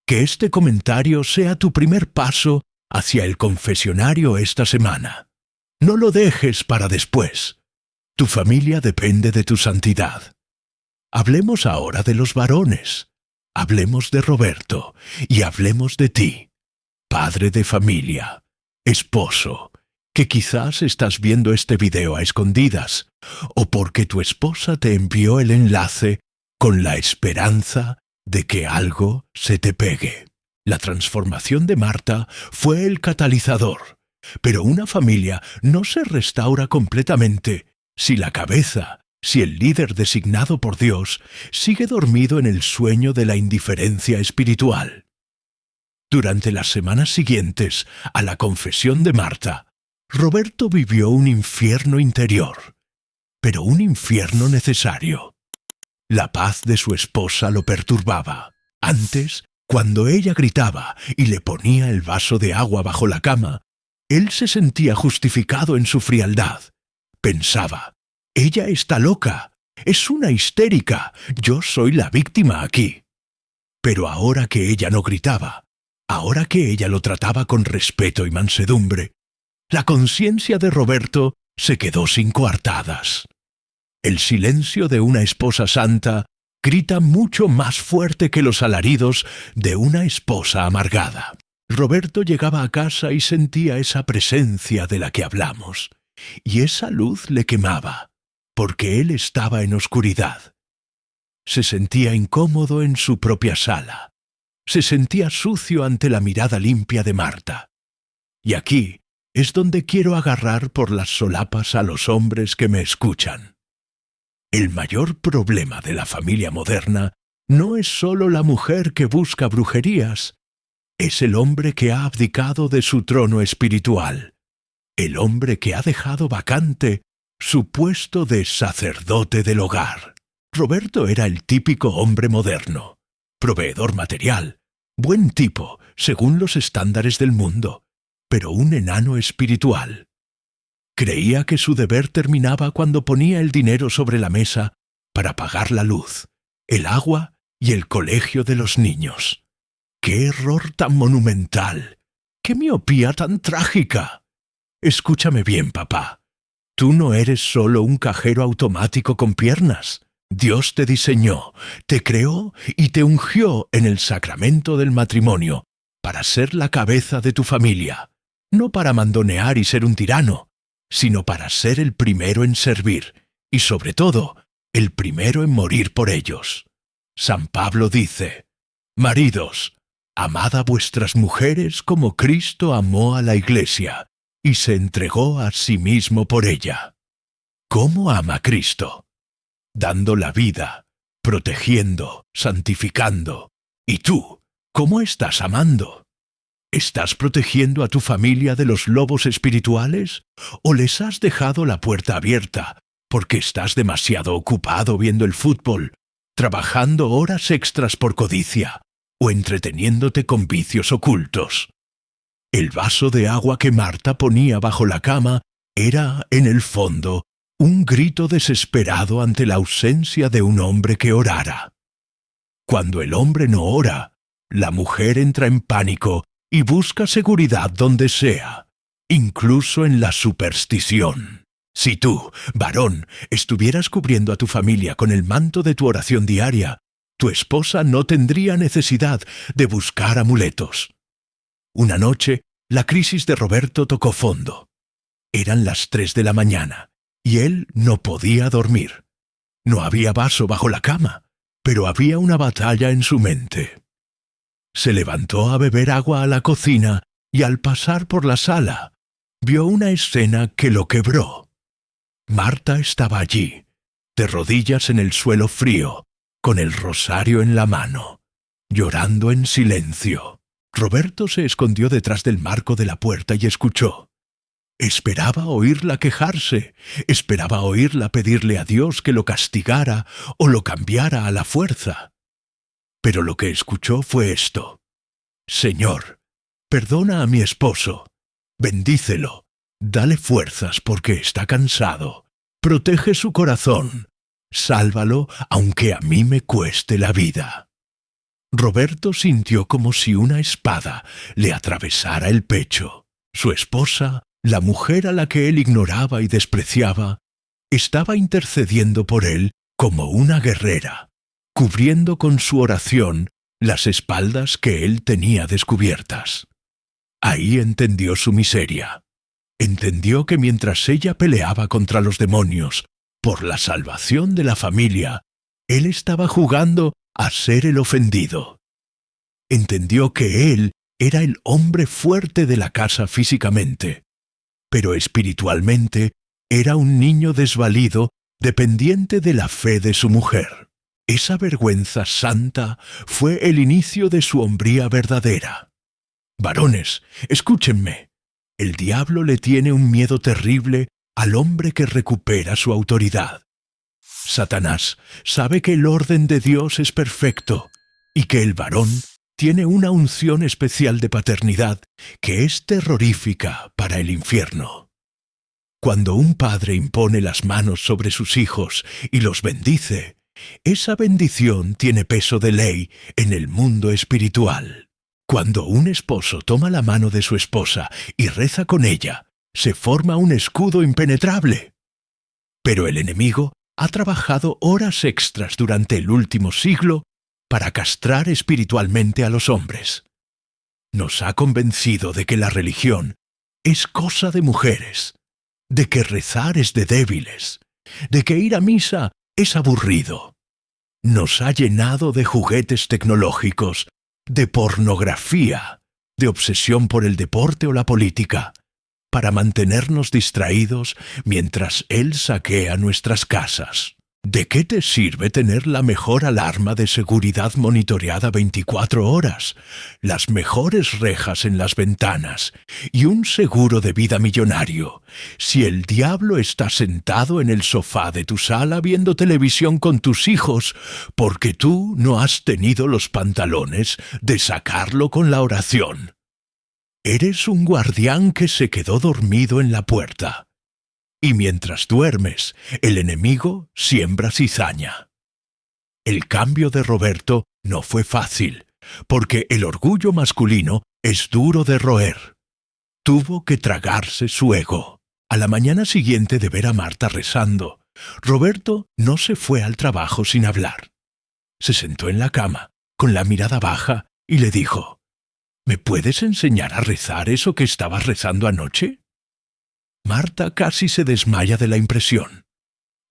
Que este comentario sea tu primer paso hacia el confesionario esta semana. No lo dejes para después. Tu familia depende de tu santidad. Hablemos ahora de los varones. Hablemos de Roberto y hablemos de ti, padre de familia, esposo, que quizás estás viendo este video a escondidas, o porque tu esposa te envió el enlace con la esperanza de que algo se te pegue. La transformación de Marta fue el catalizador, pero una familia no se restaura completamente si la cabeza, si el líder designado por Dios sigue dormido en el sueño de la indiferencia espiritual. Durante las semanas siguientes a la confesión de Marta, Roberto vivió un infierno interior, pero un infierno necesario. La paz de su esposa lo perturbaba. Antes, cuando ella gritaba y le ponía el vaso de agua bajo la cama, él se sentía justificado en su frialdad. Pensaba, ella está loca, es una histérica, yo soy la víctima aquí. Pero ahora que ella no gritaba, ahora que ella lo trataba con respeto y mansedumbre, la conciencia de Roberto se quedó sin coartadas. El silencio de una esposa santa grita mucho más fuerte que los alaridos de una esposa amargada. Roberto llegaba a casa y sentía esa presencia de la que hablamos, y esa luz le quemaba, porque él estaba en oscuridad. Se sentía incómodo en su propia sala. Se sentía sucio ante la mirada limpia de Marta. Y aquí es donde quiero agarrar por las solapas a los hombres que me escuchan. El mayor problema de la familia moderna no es solo la mujer que busca brujerías, es el hombre que ha abdicado de su trono espiritual, el hombre que ha dejado vacante su puesto de sacerdote del hogar. Roberto era el típico hombre moderno, proveedor material, buen tipo según los estándares del mundo, pero un enano espiritual. Creía que su deber terminaba cuando ponía el dinero sobre la mesa para pagar la luz, el agua y el colegio de los niños. ¡Qué error tan monumental! ¡Qué miopía tan trágica! Escúchame bien, papá. Tú no eres solo un cajero automático con piernas. Dios te diseñó, te creó y te ungió en el sacramento del matrimonio para ser la cabeza de tu familia, no para mandonear y ser un tirano, sino para ser el primero en servir y, sobre todo, el primero en morir por ellos. San Pablo dice, «Maridos, amad a vuestras mujeres como Cristo amó a la Iglesia y se entregó a sí mismo por ella». ¿Cómo ama Cristo? Dando la vida, protegiendo, santificando. ¿Y tú, cómo estás amando? ¿Estás protegiendo a tu familia de los lobos espirituales? ¿O les has dejado la puerta abierta porque estás demasiado ocupado viendo el fútbol, trabajando horas extras por codicia o entreteniéndote con vicios ocultos? El vaso de agua que Marta ponía bajo la cama era, en el fondo, un grito desesperado ante la ausencia de un hombre que orara. Cuando el hombre no ora, la mujer entra en pánico y busca seguridad donde sea, incluso en la superstición. Si tú, varón, estuvieras cubriendo a tu familia con el manto de tu oración diaria, tu esposa no tendría necesidad de buscar amuletos. Una noche, la crisis de Roberto tocó fondo. Eran las 3 de la mañana, y él no podía dormir. No había vaso bajo la cama, pero había una batalla en su mente. Se levantó a beber agua a la cocina y al pasar por la sala, vio una escena que lo quebró. Marta estaba allí, de rodillas en el suelo frío, con el rosario en la mano, llorando en silencio. Roberto se escondió detrás del marco de la puerta y escuchó. Esperaba oírla quejarse, esperaba oírla pedirle a Dios que lo castigara o lo cambiara a la fuerza. Pero lo que escuchó fue esto. Señor, perdona a mi esposo, bendícelo, dale fuerzas porque está cansado, protege su corazón, sálvalo aunque a mí me cueste la vida. Roberto sintió como si una espada le atravesara el pecho. Su esposa, la mujer a la que él ignoraba y despreciaba, estaba intercediendo por él como una guerrera, cubriendo con su oración las espaldas que él tenía descubiertas. Ahí entendió su miseria. Entendió que mientras ella peleaba contra los demonios por la salvación de la familia, él estaba jugando a ser el ofendido. Entendió que él era el hombre fuerte de la casa físicamente, pero espiritualmente era un niño desvalido dependiente de la fe de su mujer. Esa vergüenza santa fue el inicio de su hombría verdadera. Varones, escúchenme. El diablo le tiene un miedo terrible al hombre que recupera su autoridad. Satanás sabe que el orden de Dios es perfecto y que el varón tiene una unción especial de paternidad que es terrorífica para el infierno. Cuando un padre impone las manos sobre sus hijos y los bendice, esa bendición tiene peso de ley en el mundo espiritual. Cuando un esposo toma la mano de su esposa y reza con ella, se forma un escudo impenetrable. Pero el enemigo ha trabajado horas extras durante el último siglo para castrar espiritualmente a los hombres. Nos ha convencido de que la religión es cosa de mujeres, de que rezar es de débiles, de que ir a misa es aburrido. Nos ha llenado de juguetes tecnológicos, de pornografía, de obsesión por el deporte o la política, para mantenernos distraídos mientras Él saquea nuestras casas. ¿De qué te sirve tener la mejor alarma de seguridad monitoreada 24 horas, las mejores rejas en las ventanas y un seguro de vida millonario, si el diablo está sentado en el sofá de tu sala viendo televisión con tus hijos porque tú no has tenido los pantalones de sacarlo con la oración? Eres un guardián que se quedó dormido en la puerta. Y mientras duermes, el enemigo siembra cizaña. El cambio de Roberto no fue fácil, porque el orgullo masculino es duro de roer. Tuvo que tragarse su ego. A la mañana siguiente de ver a Marta rezando, Roberto no se fue al trabajo sin hablar. Se sentó en la cama, con la mirada baja, y le dijo: ¿Me puedes enseñar a rezar eso que estabas rezando anoche? Marta casi se desmaya de la impresión.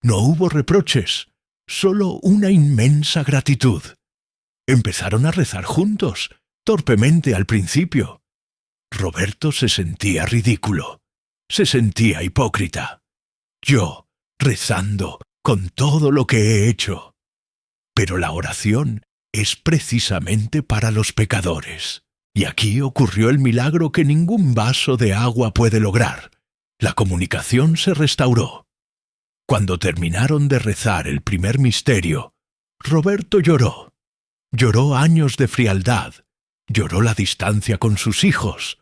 No hubo reproches, solo una inmensa gratitud. Empezaron a rezar juntos, torpemente al principio. Roberto se sentía ridículo, se sentía hipócrita. Yo, rezando con todo lo que he hecho. Pero la oración es precisamente para los pecadores. Y aquí ocurrió el milagro que ningún vaso de agua puede lograr. La comunicación se restauró. Cuando terminaron de rezar el primer misterio, Roberto lloró. Lloró años de frialdad, lloró la distancia con sus hijos,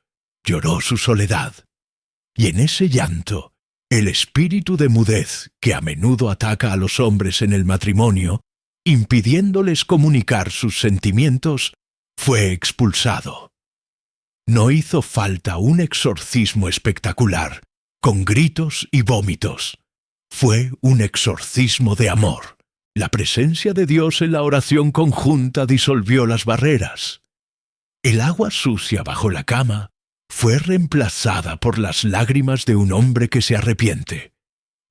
lloró su soledad. Y en ese llanto, el espíritu de mudez que a menudo ataca a los hombres en el matrimonio, impidiéndoles comunicar sus sentimientos, fue expulsado. No hizo falta un exorcismo espectacular, con gritos y vómitos. Fue un exorcismo de amor. La presencia de Dios en la oración conjunta disolvió las barreras. El agua sucia bajo la cama fue reemplazada por las lágrimas de un hombre que se arrepiente.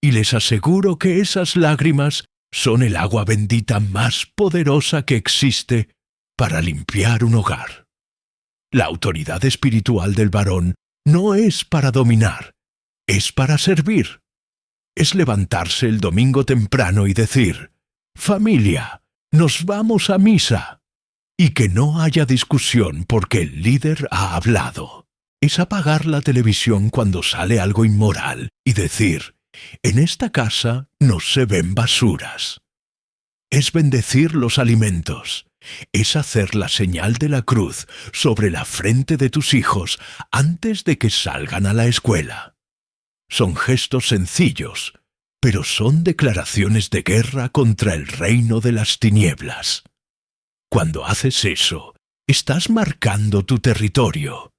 Y les aseguro que esas lágrimas son el agua bendita más poderosa que existe para limpiar un hogar. La autoridad espiritual del varón no es para dominar, es para servir. Es levantarse el domingo temprano y decir: «Familia, nos vamos a misa», y que no haya discusión porque el líder ha hablado. Es apagar la televisión cuando sale algo inmoral y decir: «En esta casa no se ven basuras». Es bendecir los alimentos. Es hacer la señal de la cruz sobre la frente de tus hijos antes de que salgan a la escuela. Son gestos sencillos, pero son declaraciones de guerra contra el reino de las tinieblas. Cuando haces eso, estás marcando tu territorio.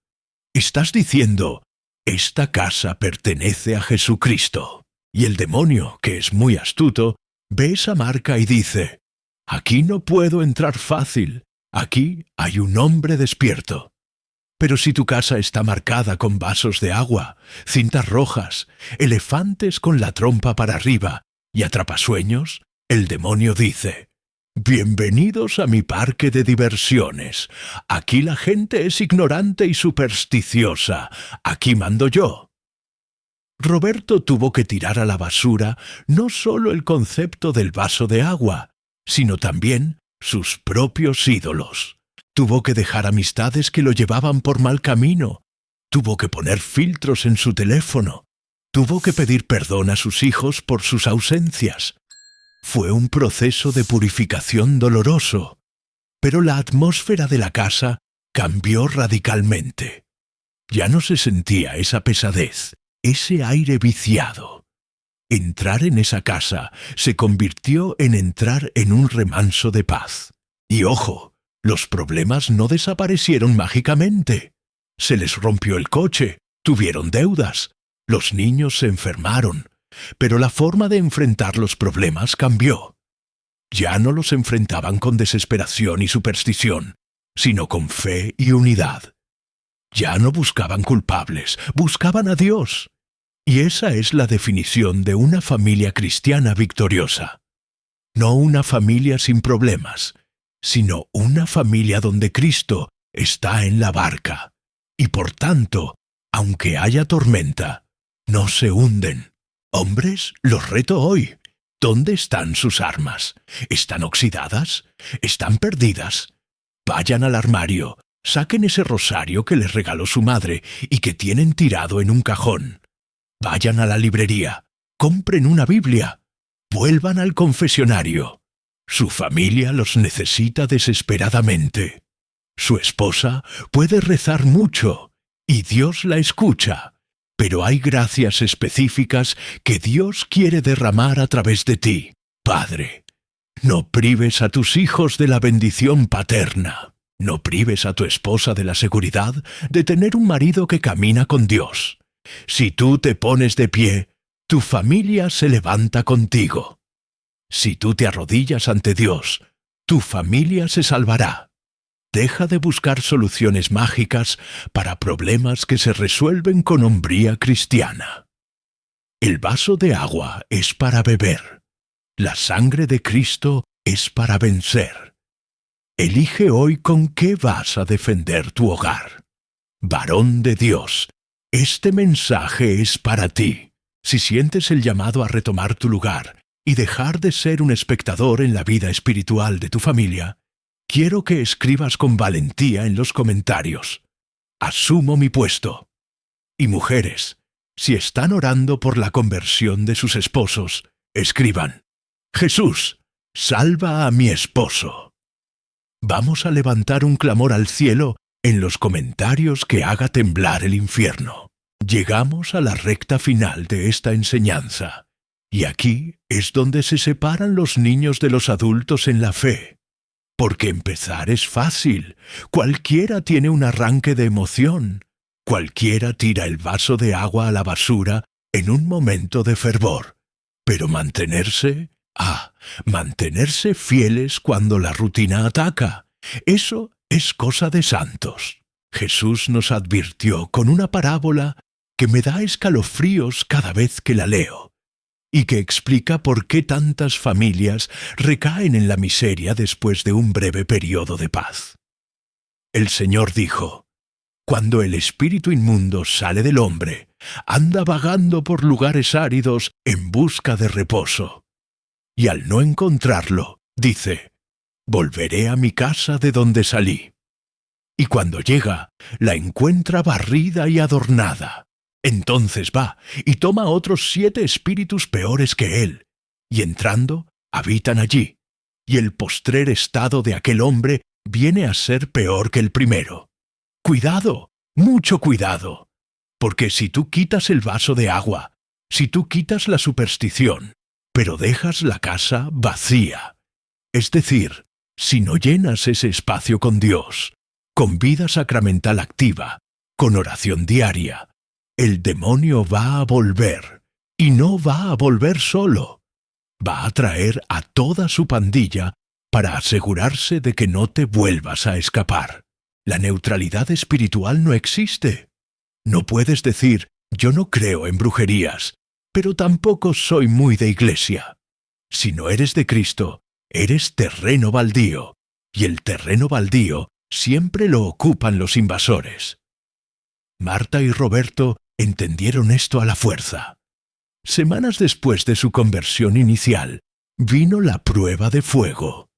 Estás diciendo: «Esta casa pertenece a Jesucristo». Y el demonio, que es muy astuto, ve esa marca y dice: «Aquí no puedo entrar fácil, aquí hay un hombre despierto». Pero si tu casa está marcada con vasos de agua, cintas rojas, elefantes con la trompa para arriba y atrapasueños, el demonio dice: «Bienvenidos a mi parque de diversiones. Aquí la gente es ignorante y supersticiosa. Aquí mando yo». Roberto tuvo que tirar a la basura no solo el concepto del vaso de agua, sino también sus propios ídolos. Tuvo que dejar amistades que lo llevaban por mal camino. Tuvo que poner filtros en su teléfono. Tuvo que pedir perdón a sus hijos por sus ausencias. Fue un proceso de purificación doloroso, pero la atmósfera de la casa cambió radicalmente. Ya no se sentía esa pesadez, ese aire viciado. Entrar en esa casa se convirtió en entrar en un remanso de paz. Y ojo, los problemas no desaparecieron mágicamente. Se les rompió el coche, tuvieron deudas, los niños se enfermaron, pero la forma de enfrentar los problemas cambió. Ya no los enfrentaban con desesperación y superstición, sino con fe y unidad. Ya no buscaban culpables, buscaban a Dios. Y esa es la definición de una familia cristiana victoriosa. No una familia sin problemas, sino una familia donde Cristo está en la barca. Y por tanto, aunque haya tormenta, no se hunden. Hombres, los reto hoy. ¿Dónde están sus armas? ¿Están oxidadas? ¿Están perdidas? Vayan al armario, saquen ese rosario que les regaló su madre y que tienen tirado en un cajón. Vayan a la librería, compren una Biblia, vuelvan al confesionario. Su familia los necesita desesperadamente. Su esposa puede rezar mucho y Dios la escucha, pero hay gracias específicas que Dios quiere derramar a través de ti, Padre. No prives a tus hijos de la bendición paterna. No prives a tu esposa de la seguridad de tener un marido que camina con Dios. Si tú te pones de pie, tu familia se levanta contigo. Si tú te arrodillas ante Dios, tu familia se salvará. Deja de buscar soluciones mágicas para problemas que se resuelven con hombría cristiana. El vaso de agua es para beber. La sangre de Cristo es para vencer. Elige hoy con qué vas a defender tu hogar. Varón de Dios, este mensaje es para ti. Si sientes el llamado a retomar tu lugar y dejar de ser un espectador en la vida espiritual de tu familia, quiero que escribas con valentía en los comentarios: asumo mi puesto. Y mujeres, si están orando por la conversión de sus esposos, escriban: Jesús, salva a mi esposo. Vamos a levantar un clamor al cielo en los comentarios que haga temblar el infierno. Llegamos a la recta final de esta enseñanza, y aquí es donde se separan los niños de los adultos en la fe. Porque empezar es fácil, cualquiera tiene un arranque de emoción, cualquiera tira el vaso de agua a la basura en un momento de fervor, pero mantenerse fieles cuando la rutina ataca, eso es cosa de santos. Jesús nos advirtió con una parábola que me da escalofríos cada vez que la leo, y que explica por qué tantas familias recaen en la miseria después de un breve periodo de paz. El Señor dijo: cuando el espíritu inmundo sale del hombre, anda vagando por lugares áridos en busca de reposo. Y al no encontrarlo, dice: volveré a mi casa de donde salí. Y cuando llega, la encuentra barrida y adornada. Entonces va y toma otros 7 espíritus peores que él, y entrando, habitan allí, y el postrer estado de aquel hombre viene a ser peor que el primero. Cuidado, mucho cuidado, porque si tú quitas el vaso de agua, si tú quitas la superstición, pero dejas la casa vacía, es decir, si no llenas ese espacio con Dios, con vida sacramental activa, con oración diaria, el demonio va a volver, y no va a volver solo. Va a traer a toda su pandilla para asegurarse de que no te vuelvas a escapar. La neutralidad espiritual no existe. No puedes decir: yo no creo en brujerías, pero tampoco soy muy de iglesia. Si no eres de Cristo, eres terreno baldío, y el terreno baldío siempre lo ocupan los invasores. Marta y Roberto entendieron esto a la fuerza. Semanas después de su conversión inicial, vino la prueba de fuego.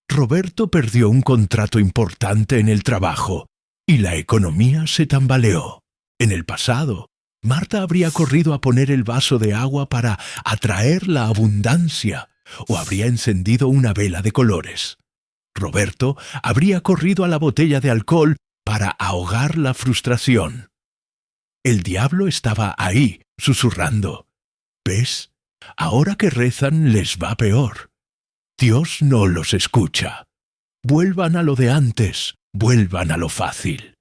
Roberto perdió un contrato importante en el trabajo y la economía se tambaleó. En el pasado, Marta habría corrido a poner el vaso de agua para atraer la abundancia o habría encendido una vela de colores. Roberto habría corrido a la botella de alcohol para ahogar la frustración. El diablo estaba ahí, susurrando. ¿Ves? Ahora que rezan les va peor. Dios no los escucha. Vuelvan a lo de antes, vuelvan a lo fácil.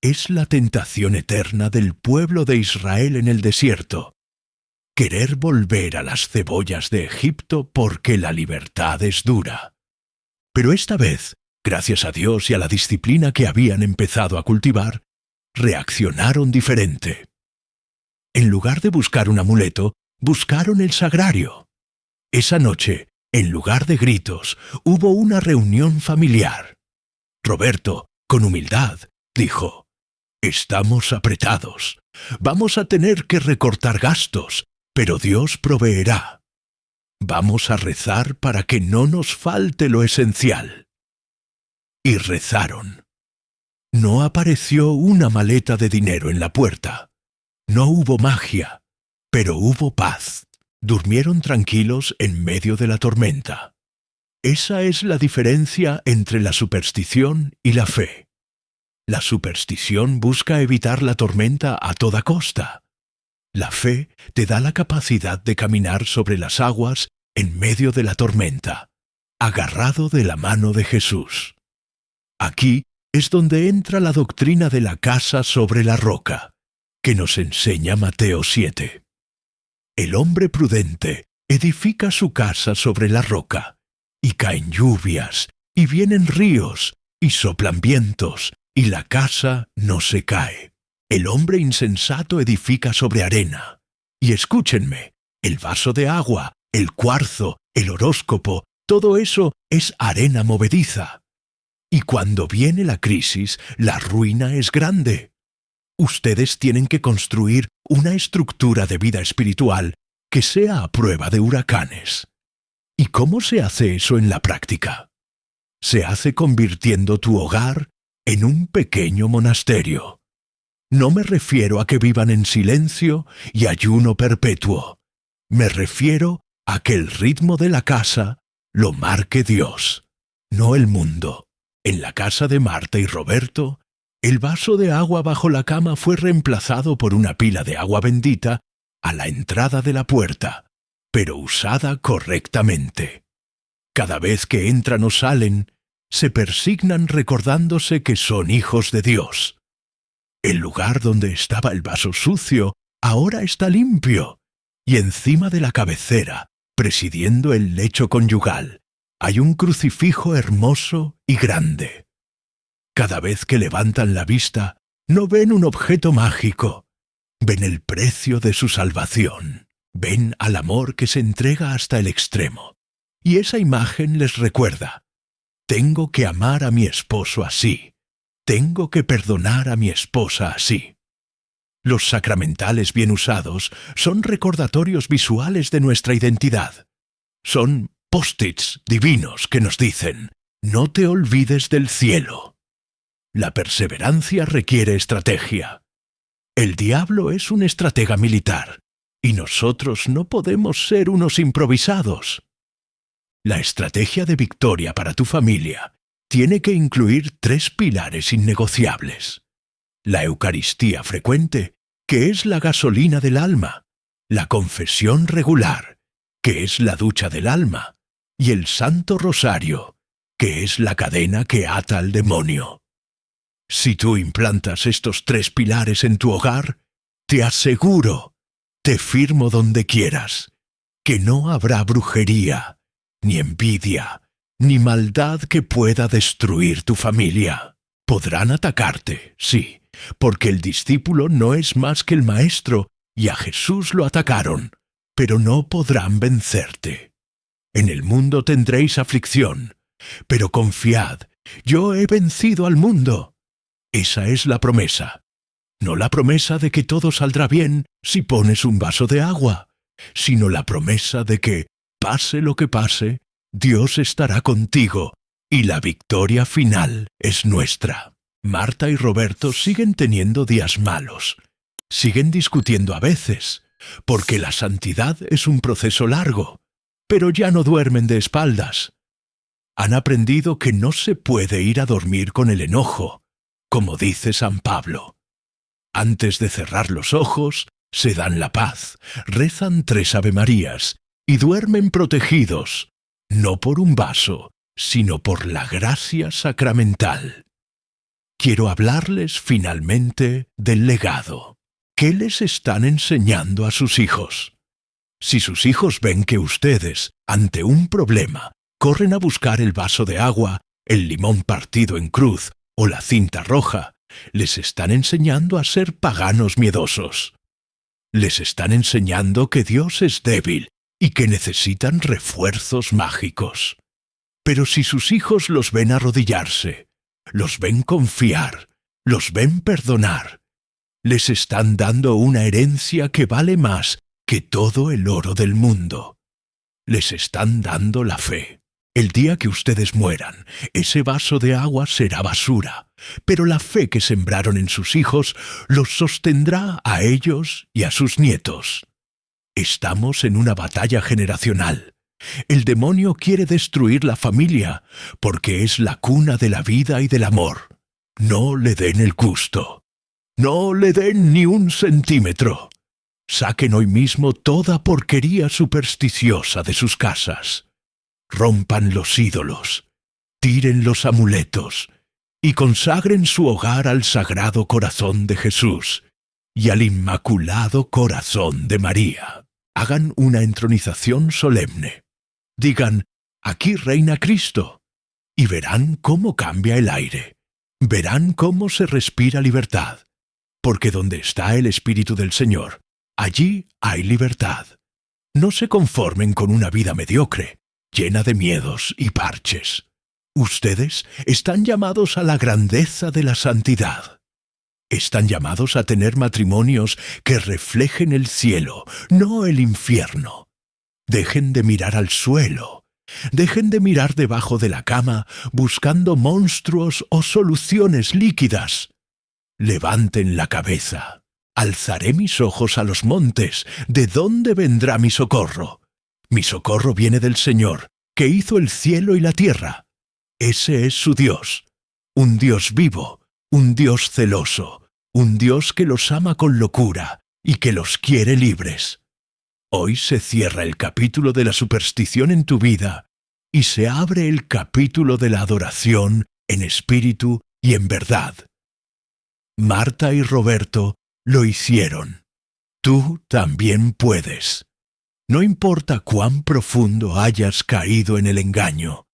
Es la tentación eterna del pueblo de Israel en el desierto. Querer volver a las cebollas de Egipto porque la libertad es dura. Pero esta vez, gracias a Dios y a la disciplina que habían empezado a cultivar, reaccionaron diferente. En lugar de buscar un amuleto, buscaron el sagrario. Esa noche, en lugar de gritos, hubo una reunión familiar. Roberto, con humildad, dijo: «Estamos apretados. Vamos a tener que recortar gastos, pero Dios proveerá. Vamos a rezar para que no nos falte lo esencial». Y rezaron. No apareció una maleta de dinero en la puerta. No hubo magia, pero hubo paz. Durmieron tranquilos en medio de la tormenta. Esa es la diferencia entre la superstición y la fe. La superstición busca evitar la tormenta a toda costa. La fe te da la capacidad de caminar sobre las aguas en medio de la tormenta, agarrado de la mano de Jesús. Aquí es donde entra la doctrina de la casa sobre la roca, que nos enseña Mateo 7. El hombre prudente edifica su casa sobre la roca, y caen lluvias, y vienen ríos, y soplan vientos, y la casa no se cae. El hombre insensato edifica sobre arena. Y escúchenme, el vaso de agua, el cuarzo, el horóscopo, todo eso es arena movediza. Y cuando viene la crisis, la ruina es grande. Ustedes tienen que construir una estructura de vida espiritual que sea a prueba de huracanes. ¿Y cómo se hace eso en la práctica? Se hace convirtiendo tu hogar en un pequeño monasterio. No me refiero a que vivan en silencio y ayuno perpetuo. Me refiero a que el ritmo de la casa lo marque Dios, no el mundo. En la casa de Marta y Roberto, el vaso de agua bajo la cama fue reemplazado por una pila de agua bendita a la entrada de la puerta, pero usada correctamente. Cada vez que entran o salen, se persignan recordándose que son hijos de Dios. El lugar donde estaba el vaso sucio ahora está limpio, y encima de la cabecera, presidiendo el lecho conyugal, hay un crucifijo hermoso y grande. Cada vez que levantan la vista, no ven un objeto mágico, ven el precio de su salvación, ven al amor que se entrega hasta el extremo. Y esa imagen les recuerda: tengo que amar a mi esposo así, tengo que perdonar a mi esposa así. Los sacramentales bien usados son recordatorios visuales de nuestra identidad. Son post-its divinos que nos dicen: no te olvides del cielo. La perseverancia requiere estrategia. El diablo es un estratega militar, y nosotros no podemos ser unos improvisados. La estrategia de victoria para tu familia tiene que incluir 3 pilares innegociables. La Eucaristía frecuente, que es la gasolina del alma, la confesión regular, que es la ducha del alma, y el Santo Rosario, que es la cadena que ata al demonio. Si tú implantas estos 3 pilares en tu hogar, te aseguro, te firmo donde quieras, que no habrá brujería, ni envidia, ni maldad que pueda destruir tu familia. Podrán atacarte, sí, porque el discípulo no es más que el maestro, y a Jesús lo atacaron, pero no podrán vencerte. En el mundo tendréis aflicción, pero confiad, yo he vencido al mundo. Esa es la promesa. No la promesa de que todo saldrá bien si pones un vaso de agua, sino la promesa de que, pase lo que pase, Dios estará contigo y la victoria final es nuestra. Marta y Roberto siguen teniendo días malos. Siguen discutiendo a veces, porque la santidad es un proceso largo, pero ya no duermen de espaldas. Han aprendido que no se puede ir a dormir con el enojo, como dice San Pablo. Antes de cerrar los ojos, se dan la paz, rezan 3 Avemarías y duermen protegidos, no por un vaso, sino por la gracia sacramental. Quiero hablarles finalmente del legado. ¿Qué les están enseñando a sus hijos? Si sus hijos ven que ustedes, ante un problema, corren a buscar el vaso de agua, el limón partido en cruz o la cinta roja, les están enseñando a ser paganos miedosos. Les están enseñando que Dios es débil y que necesitan refuerzos mágicos. Pero si sus hijos los ven arrodillarse, los ven confiar, los ven perdonar, les están dando una herencia que vale más que todo el oro del mundo. Les están dando la fe. El día que ustedes mueran, ese vaso de agua será basura, pero la fe que sembraron en sus hijos los sostendrá a ellos y a sus nietos. Estamos en una batalla generacional. El demonio quiere destruir la familia, porque es la cuna de la vida y del amor. No le den el gusto. No le den ni un centímetro. Saquen hoy mismo toda porquería supersticiosa de sus casas. Rompan los ídolos, tiren los amuletos y consagren su hogar al Sagrado Corazón de Jesús y al Inmaculado Corazón de María. Hagan una entronización solemne. Digan, aquí reina Cristo, y verán cómo cambia el aire. Verán cómo se respira libertad, porque donde está el Espíritu del Señor, allí hay libertad. No se conformen con una vida mediocre, llena de miedos y parches. Ustedes están llamados a la grandeza de la santidad. Están llamados a tener matrimonios que reflejen el cielo, no el infierno. Dejen de mirar al suelo. Dejen de mirar debajo de la cama buscando monstruos o soluciones líquidas. Levanten la cabeza. Alzaré mis ojos a los montes. ¿De dónde vendrá mi socorro? Mi socorro viene del Señor, que hizo el cielo y la tierra. Ese es su Dios, un Dios vivo, un Dios celoso, un Dios que los ama con locura y que los quiere libres. Hoy se cierra el capítulo de la superstición en tu vida y se abre el capítulo de la adoración en espíritu y en verdad. Marta y Roberto lo hicieron. Tú también puedes. No importa cuán profundo hayas caído en el engaño,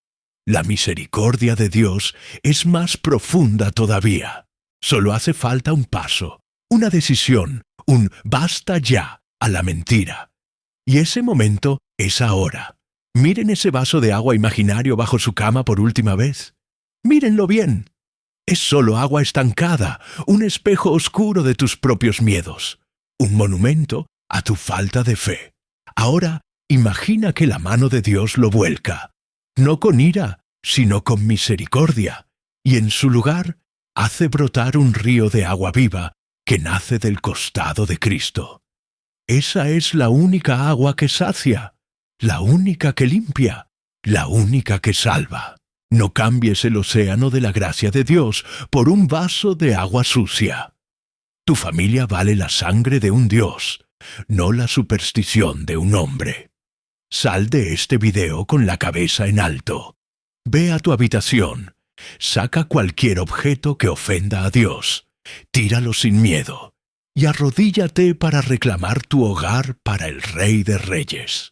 la misericordia de Dios es más profunda todavía. Solo hace falta un paso, una decisión, un basta ya a la mentira. Y ese momento es ahora. Miren ese vaso de agua imaginario bajo su cama por última vez. Mírenlo bien. Es solo agua estancada, un espejo oscuro de tus propios miedos, un monumento a tu falta de fe. Ahora, imagina que la mano de Dios lo vuelca, no con ira, sino con misericordia, y en su lugar hace brotar un río de agua viva que nace del costado de Cristo. Esa es la única agua que sacia, la única que limpia, la única que salva. No cambies el océano de la gracia de Dios por un vaso de agua sucia. Tu familia vale la sangre de un Dios, no la superstición de un hombre. Sal de este video con la cabeza en alto. Ve a tu habitación, saca cualquier objeto que ofenda a Dios, tíralo sin miedo y arrodíllate para reclamar tu hogar para el Rey de Reyes.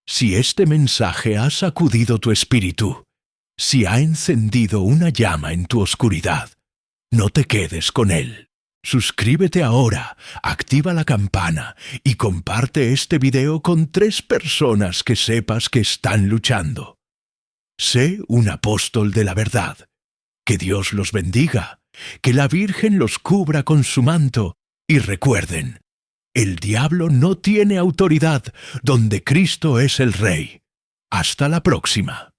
Si este mensaje ha sacudido tu espíritu, si ha encendido una llama en tu oscuridad, no te quedes con él. Suscríbete ahora, activa la campana y comparte este video con 3 personas que sepas que están luchando. Sé un apóstol de la verdad. Que Dios los bendiga Que la Virgen los cubra con su manto y recuerden, el diablo no tiene autoridad donde Cristo es el Rey. Hasta la próxima.